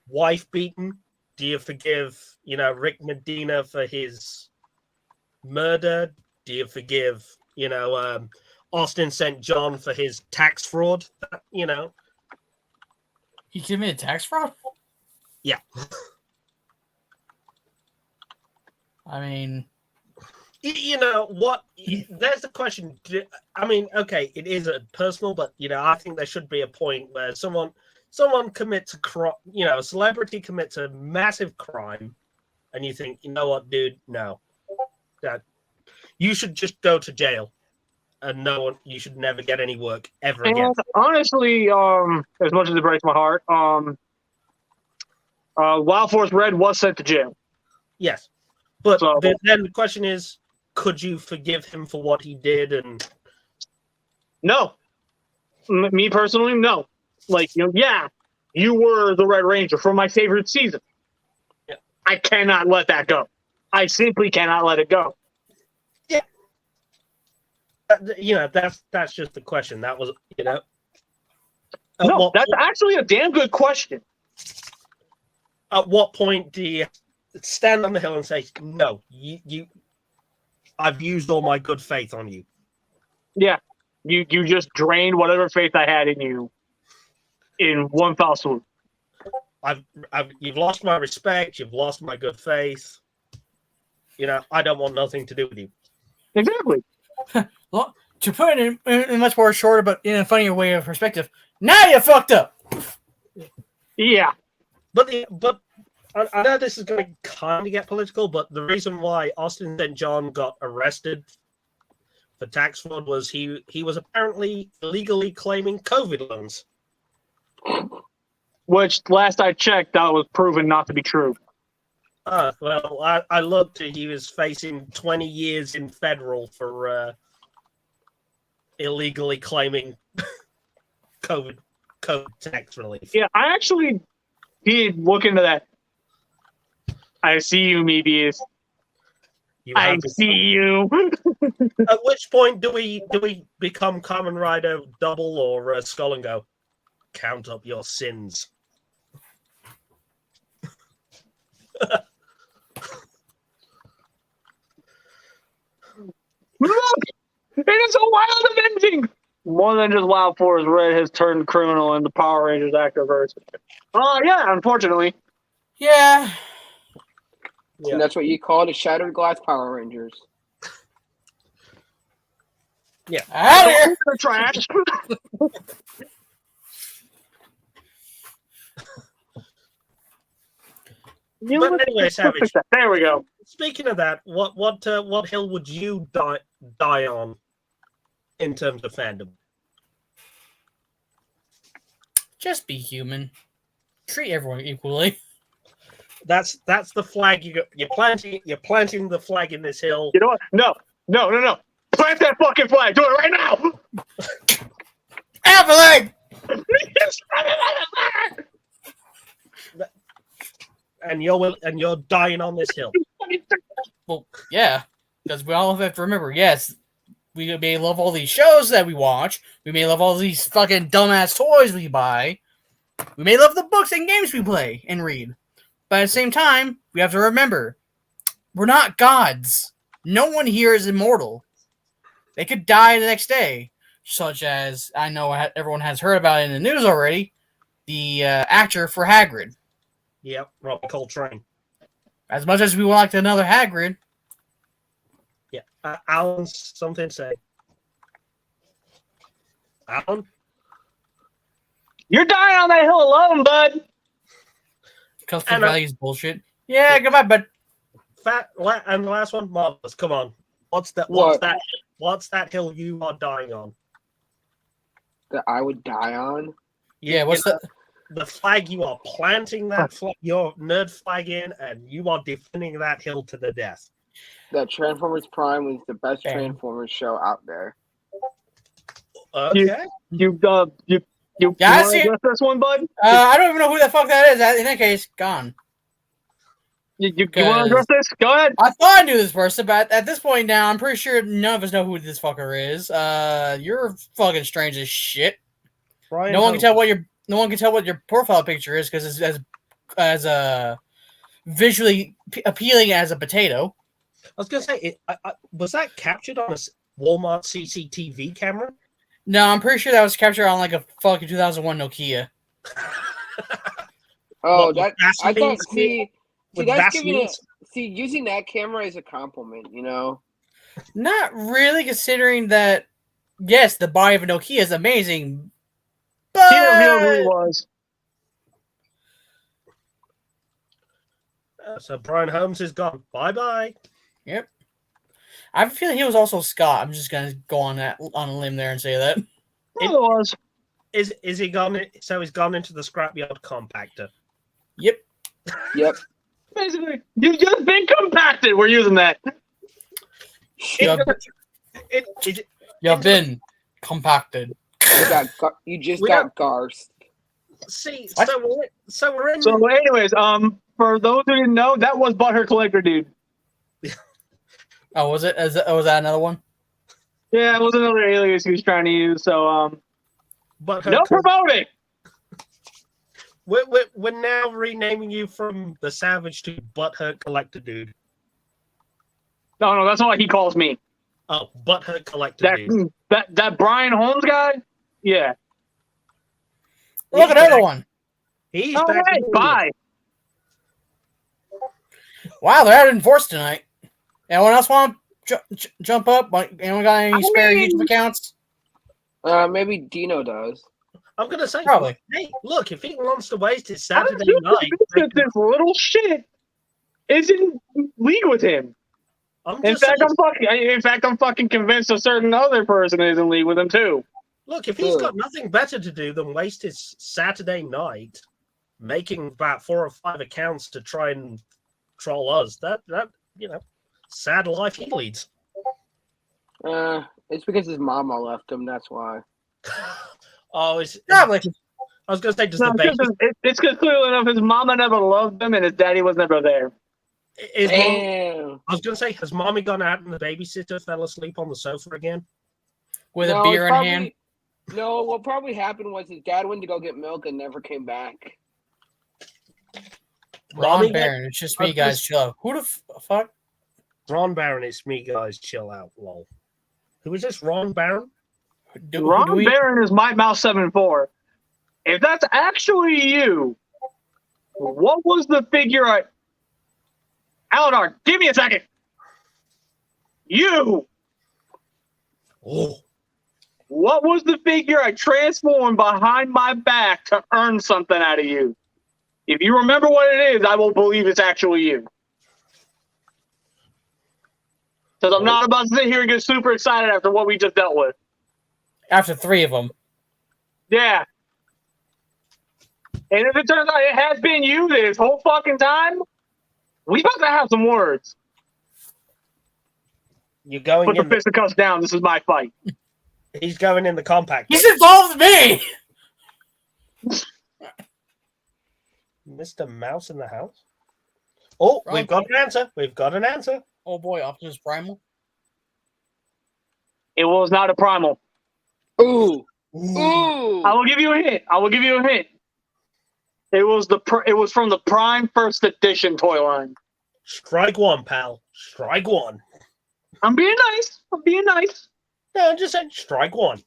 wife beaten? Do you forgive, Rick Medina for his murder? Do you forgive, Austin St. John for his tax fraud? He committed tax fraud? Yeah. I mean, what? There's the question. I mean, okay, it is a personal, but I think there should be a point where someone commits a crime. A celebrity commits a massive crime, and you think, you know what, dude? No, that you should just go to jail, and you should never get any work ever again. And honestly, as much as it breaks my heart, Wild Force Red was sent to jail. Yes. But then the question is, could you forgive him for what he did? And no, me personally, no. Like, yeah, you were the Red Ranger for my favorite season. Yeah. I cannot let that go. I simply cannot let it go. Yeah. That's just the question. That was, No, that's actually a damn good question. At what point do you stand on the hill and say, no, I've used all my good faith on you? Yeah, you just drained whatever faith I had in you in one foul swoop. You've lost my respect. You've lost my good faith. I don't want nothing to do with you. Exactly. Well, to put it in much more shorter, but in a funnier way of perspective, now you fucked up. Yeah. But I know this is going to kind of get political, but the reason why Austin St. John got arrested for tax fraud was he was apparently illegally claiming COVID loans. Which, last I checked, that was proven not to be true. Well, I looked and he was facing 20 years in federal for illegally claiming COVID tax relief. Yeah, I actually did look into that. I see you, Mebius. I see you. At which point do we become Kamen Rider Double or Skull and go, count up your sins? Look! It is a wild avenging! More than just Wild Force Red has turned criminal in the Power Rangers Actorverse. Oh, yeah, unfortunately. Yeah. And that's what you call the Shattered Glass Power Rangers. Yeah. Out of here. They're trash. But anyway, Savage. There we go. Speaking of that, what hill would you die on in terms of fandom? Just be human. Treat everyone equally. That's the flag you're planting the flag in this hill. You know what? No. Plant that fucking flag. Do it right now. Avalanche! And you're dying on this hill. Well, yeah. Because we all have to remember, yes, we may love all these shows that we watch. We may love all these fucking dumbass toys we buy. We may love the books and games we play and read. But at the same time, we have to remember, we're not gods. No one here is immortal. They could die the next day. Such as, I know everyone has heard about it in the news already, the actor for Hagrid. Yep, Robbie Coltrane. As much as we would like another Hagrid. Yeah, Alan's something to say. Alan? You're dying on that hill alone, bud. Custom values bullshit. Yeah, goodbye, bud. And the last one, Marvelous. Come on, what's that hill you are dying on? That I would die on? Yeah, what's that? The flag you are planting that flag, your nerd flag in, and you are defending that hill to the death. That Transformers Prime was the best Transformers show out there. Okay. You Yeah, I see it. this one, bud? I don't even know who the fuck that is. In that case, gone. You want to address this? Go ahead. I thought I knew this person, but at this point now, I'm pretty sure none of us know who this fucker is. You're fucking strange as shit. Brian No one can tell what your profile picture is because it's as visually appealing as a potato. I was gonna say, was that captured on a Walmart CCTV camera? No, I'm pretty sure that was captured on like a fucking 2001 Nokia. Oh, What, I thought. See, with that's giving Vaseline? it. See, using that camera is a compliment, you know. Not really, considering that. Yes, the body of a Nokia is amazing, but He revealed who he was. So Brian Holmes is gone. Bye. Yep. I have a feeling he was also Scott. I'm just gonna go on a limb there and say that. It was. Is he gone? So he's gone into the Scrapyard compactor. Yep. Yep. Basically, you just been compacted. We're using that. You've been compacted. You just got garsed. See, What? so we're in. So, anyways, for those who didn't know, that was Butthurt Collector Dude. Oh, was it? Was that another one? Yeah, it was another alias he was trying to use. So, but no promoting. We're now renaming you from the Savage to Butthurt Collector Dude. No, that's not what he calls me. Oh, Butthurt Collector Dude. That Brian Holmes guy. Yeah. Look at another one. He's All back. right, bye. Wow, they're out in force tonight. Anyone else want to jump up? Anyone got any spare YouTube accounts? Maybe Dino does. I'm gonna say, Probably. hey, look, if he wants to waste his I'm Saturday just night, convinced that this little shit is in league with him. I'm In just fact, saying, I'm fucking convinced a certain other person is in league with him too. look, if he's got nothing better to do than waste his Saturday night making about 4 or 5 accounts to try and troll us, that sad life he leads. It's because his mama left him. That's why. Oh, Probably. I was going to say, does No, the baby? it's because clearly enough his mama never loved him and his daddy was never there. Damn. I was going to say, has mommy gone out and the babysitter fell asleep on the sofa again? With No, a beer it's in hand. No, what probably happened was his dad went to go get milk and never came back. Ron Barron, it's just me, guys. Chill out. Who the fuck? Ron Barron, it's me, guys. Chill out, lol. Who is this? Ron Barron? Ron Barron is Might Mouse 7-4. If that's actually you, what was the figure I... Aladar, give me a second. You! Oh. What was the figure I transformed behind my back to earn something out of you? If you remember what it is, I will believe it's actually you. Because I'm not about to sit here and get super excited after what we just dealt with. After 3 of them. Yeah. And if it turns out it has been you this whole fucking time, we about to have some words. You're going Put the in. fisticuffs down. This is my fight. He's going in the compact. He's involved me! Mr. Mouse in the house. Oh, we've got an answer. We've got an answer. Oh boy, Optimus Primal. It was not a primal. Ooh. Ooh. I will give you a hint. I will give you a hint. It was from the Prime First Edition toy line. Strike one, pal. Strike one. I'm being nice. I'm being nice. No, I'm just saying, strike one.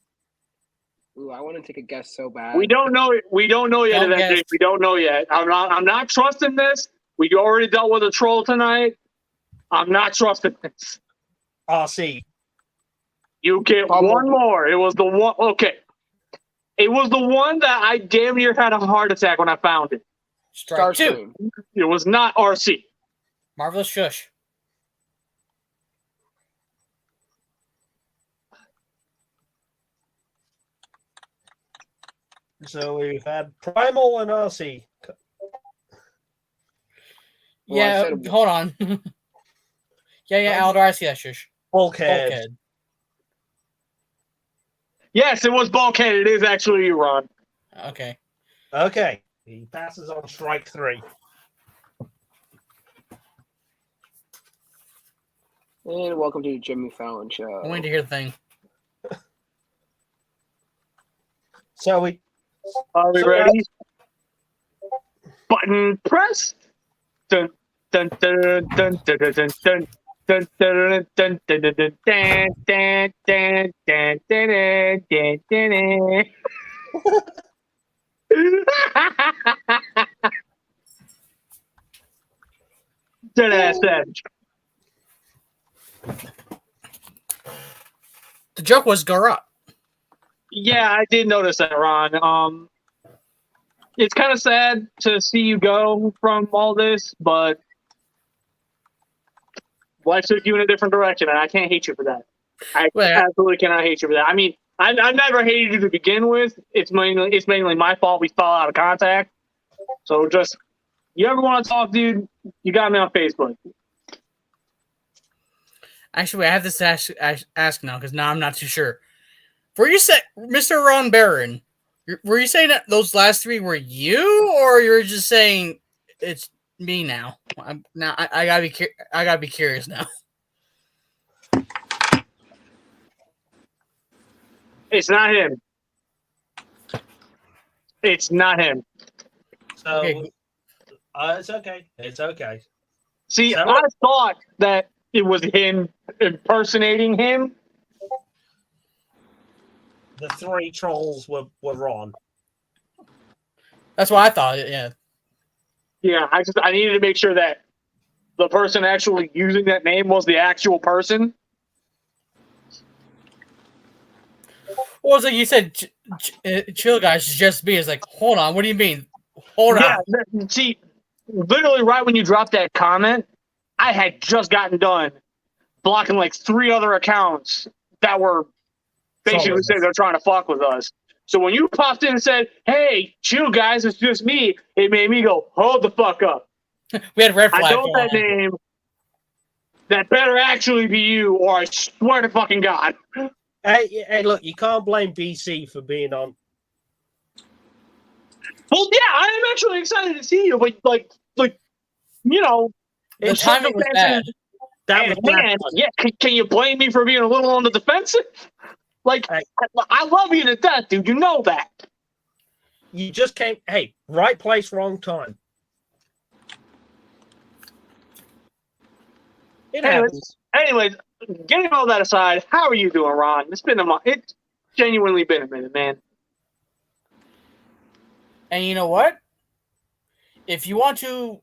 Ooh, I want to take a guess so bad. We don't know it. We don't know yet. Don't guess. We don't know yet. I'm not trusting this. We already dealt with a troll tonight. I'm not trusting this. RC. You get one more. It was the one. Okay. It was the one that I damn near had a heart attack when I found it. Strike 2. It was not RC. Marvelous Shush. So we've had Primal and RC. Well, Yeah, hold on. yeah, Aldar, I see that shush. Bulkhead. Yes, it was Bulkhead. It is actually you, Ron. Okay. Okay. He passes on strike 3. And welcome to the Jimmy Fallon Show. I'm waiting to hear the thing. So we... Are we ready? Button pressed. Dun dun dun dun dun dun dun dun. Dun, dun, dun, dun, dun, dun, dun, dun, dun, dun, dun, dun, dun. Dead ass savage. The joke was go up. Yeah, I did notice that, Ron. It's kind of sad to see you go from all this, but life took you in a different direction, and I can't hate you for that. I absolutely cannot hate you for that. I mean, I never hated you to begin with. It's mainly my fault. We fell out of contact. So just, you ever want to talk, dude? You got me on Facebook. Actually, I have this to ask now because now I'm not too sure. Were you say, Mr. Ron Barron? Were you saying that those last 3 were you, or you're just saying it's me now? I gotta be curious now. It's not him. It's not him. So, Okay. It's okay. It's okay. See, So- I thought that it was him impersonating him. The 3 trolls were Ron. That's what I thought. Yeah. Yeah, I needed to make sure that the person actually using that name was the actual person. Well, it's like you said, chill, guys. Just be. It's like, hold on. What do you mean? Hold Yeah, on. see, literally right when you dropped that comment, I had just gotten done blocking like 3 other accounts that were basically saying they're trying to fuck with us. So when you popped in and said, "Hey, chill, guys, it's just me," it made me go, "Hold the fuck up! We had red I flag. know that name. That better actually be you, or I swear to fucking God." Hey, look, you can't blame BC for being on. Well, yeah, I am actually excited to see you, but like, you know, The timing was bad. That was man, yeah. Can you blame me for being a little on the defensive? Like, I love you to death, dude. You know that. You just came. Hey, right place, wrong time. It happens. Anyways, getting all that aside, how are you doing, Ron? It's been a month. It's genuinely been a minute, man. And you know what? If you want to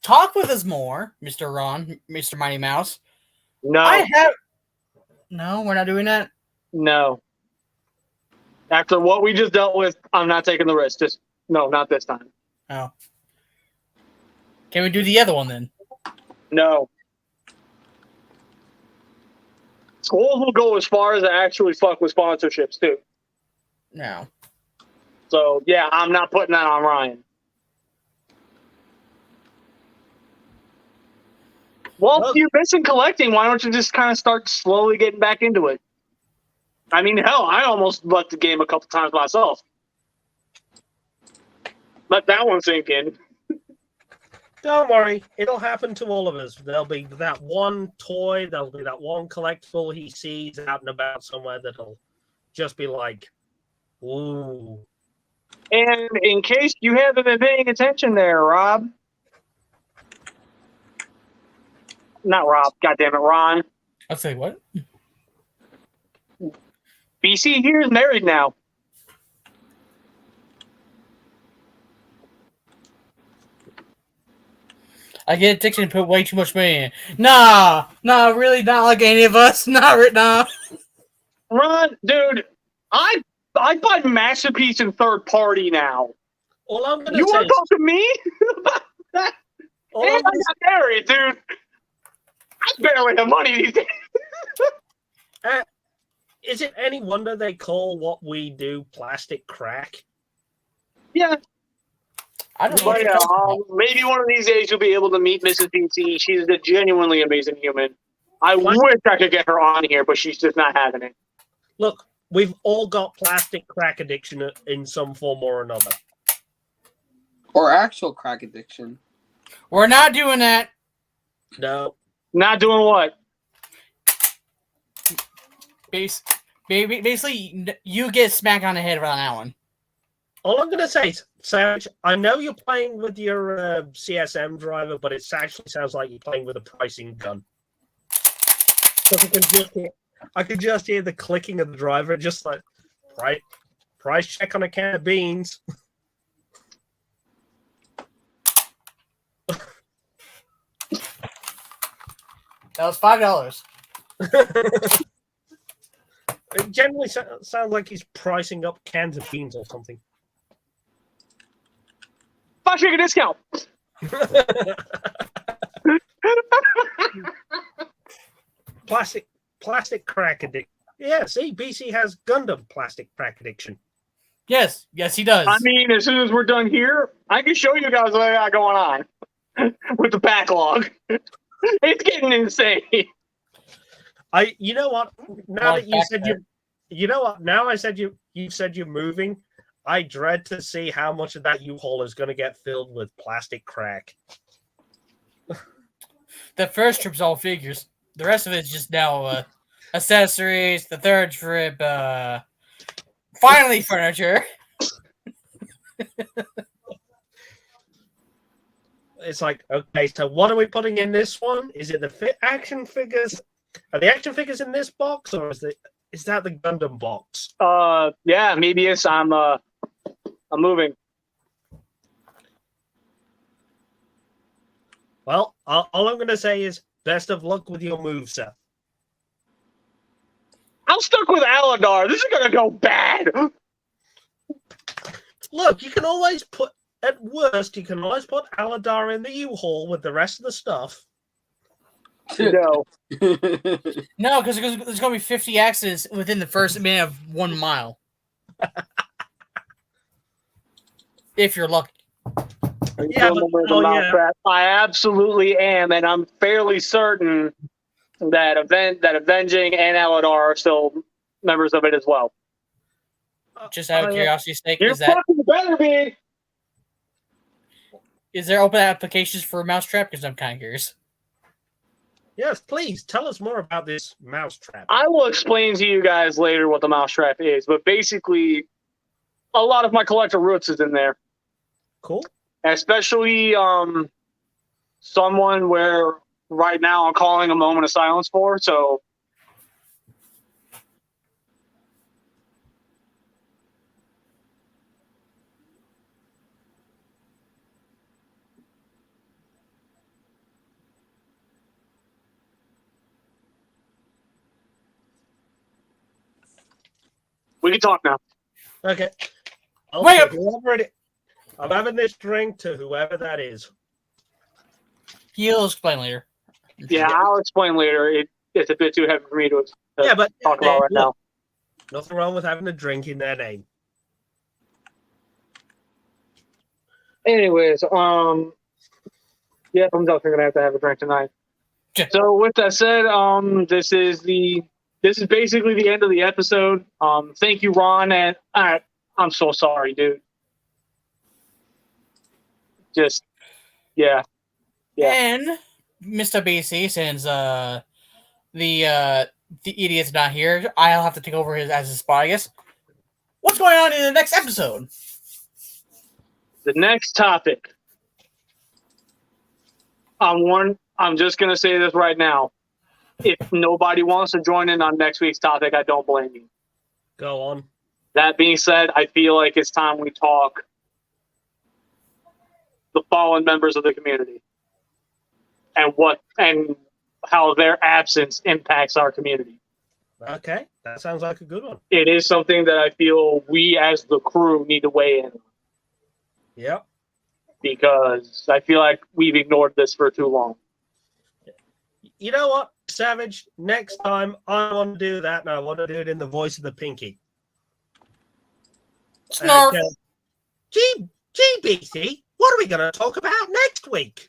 talk with us more, Mr. Ron, Mr. Mighty Mouse, No, No, we're not doing that. no. After what we just dealt with, I'm not taking the risk. Just no, not this time. Oh. Can we do the other one then? No. Schools will go as far as to actually fuck with sponsorships too. No. So yeah, I'm not putting that on Ryan. Well, if you're missing collecting, why don't you just kind of start slowly getting back into it? I mean, hell, I almost left the game a couple times myself. Let that one sink in. Don't worry, it'll happen to all of us. There'll be that one toy, there'll be that one collectible he sees out and about somewhere that'll just be like, ooh. And in case you haven't been paying attention there, Rob. Not Rob, goddammit, Ron. I'll say what? BC here is married now. I get addicted and put way too much money in. Nah, really, not like any of us. Nah. Ron, dude, I buy Masterpiece in third party now. All I'm gonna You say want to talk to me about that? all And I'm I gonna got married, dude. I barely have money these days. Is it any wonder they call what we do plastic crack? Yeah. I don't know. But yeah, maybe one of these days you'll be able to meet Mrs. DC. She's a genuinely amazing human. I wish I could get her on here, but she's just not having it. Look, we've all got plastic crack addiction in some form or another. Or actual crack addiction. We're not doing that. No. Not doing what? Basically, you get smacked on the head around that one. All I'm going to say is, Savage, I know you're playing with your CSM driver, but it actually sounds like you're playing with a pricing gun. I could just hear the clicking of the driver, just like, right, price check on a can of beans. That was $5. It generally sounds like he's pricing up cans of beans or something. Buy chicken discount. Plastic crack addiction. Yeah, see, BC has Gundam plastic crack addiction. Yes, he does. I mean, as soon as we're done here, I can show you guys what I got going on with the backlog. It's getting insane. You know what? Now that you said you know what? Now I said you said you're moving. I dread to see how much of that U-Haul is going to get filled with plastic crack. The first trip's all figures. The rest of it's just now accessories. The third trip, finally furniture. It's like, okay, so what are we putting in this one? Is it the action figures? Are the action figures in this box, or is that the Gundam box? Yeah, maybe it's I'm moving. Well, all I'm going to say is best of luck with your move, Seth. I I'm stuck with Aladar. This is gonna go bad. Look, you can always put, at worst, you can always put Aladar in the U-Haul with the rest of the stuff. No. No, because there's going to be 50 accidents within the first minute of 1 mile. If you're lucky. Yeah, but, I absolutely am, and I'm fairly certain that Avenging and Aladar are still members of it as well. Just out of curiosity's sake, You fucking better be. Is there open applications for Mousetrap? Because I'm kind of curious. Yes, please tell us more about this Mousetrap. I will explain to you guys later what the Mousetrap is, but basically, a lot of my collector roots is in there. Cool. Especially someone where right now I'm calling a moment of silence for. So we can talk now. Okay. Wait up. I'm having this drink to whoever that is. He'll explain later. Yeah, I'll explain later. It's a bit too heavy for me to talk about right now. Nothing wrong with having a drink in their name. Anyways, yep, I'm definitely gonna have to have a drink tonight. So with that said, this is basically the end of the episode. Thank you, Ron, and I'm so sorry, dude. Just yeah. And Mr. BC, since the idiot's not here, I'll have to take over as his spot, I guess. What's going on in the next episode? The next topic. I'm just gonna say this right now. If nobody wants to join in on next week's topic, I don't blame you. Go on. That being said, I feel like it's time we talk the fallen members of the community and how their absence impacts our community. Okay, that sounds like a good one. It is something that I feel we as the crew need to weigh in. Yep. Because I feel like we've ignored this for too long. You know what, Savage? Next time I want to do that, and I want to do it in the voice of the Pinky. Snarf. GBC, what are we going to talk about next week?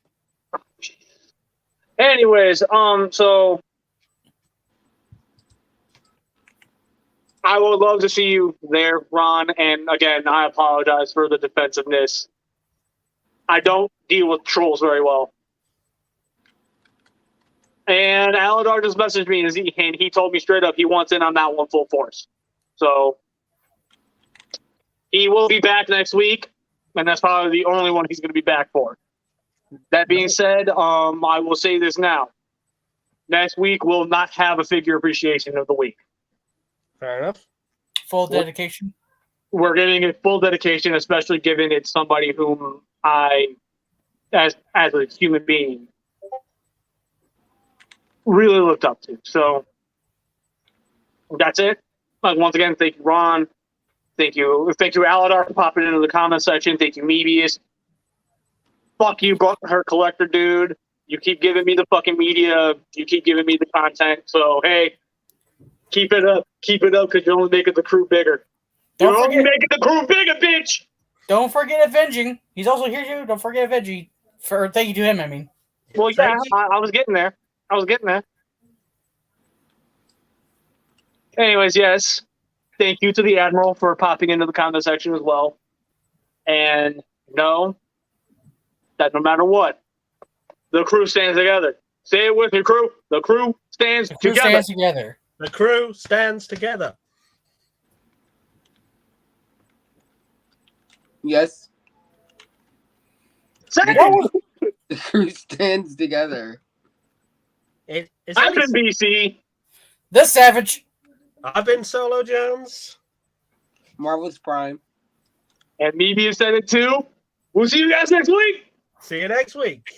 Anyways, so I would love to see you there, Ron. And again, I apologize for the defensiveness. I don't deal with trolls very well. And Aladar just messaged me, and he told me straight up he wants in on that one full force. So he will be back next week, and that's probably the only one he's going to be back for. That being said, I will say this now. Next week, we'll not have a figure appreciation of the week. Fair enough. Full dedication. We're giving it full dedication, especially given it's somebody whom I, as a human being, really looked up to. So that's it. Once again, thank you, Ron. Thank you, Aladar, for popping into the comment section. Thank you, Mebius. Fuck you, her collector dude. You keep giving me the fucking media. You keep giving me the content. So hey, keep it up. Keep it up, because you're only making the crew bigger. You're only making the crew bigger, bitch. Don't forget Avenging. He's also here too. Don't forget Avenging. Thank you to him, I mean. Well, yeah, I was getting there. Anyways, yes. Thank you to the Admiral for popping into the comment section as well. And know that no matter what, the crew stands together. Say it with me, crew. The crew stands together. The crew stands together. Yes. Second. The crew stands together. I've been BC. The Savage. I've been Solo Jones. Marvelous Prime. And Mebius said it too. We'll see you guys next week. See you next week.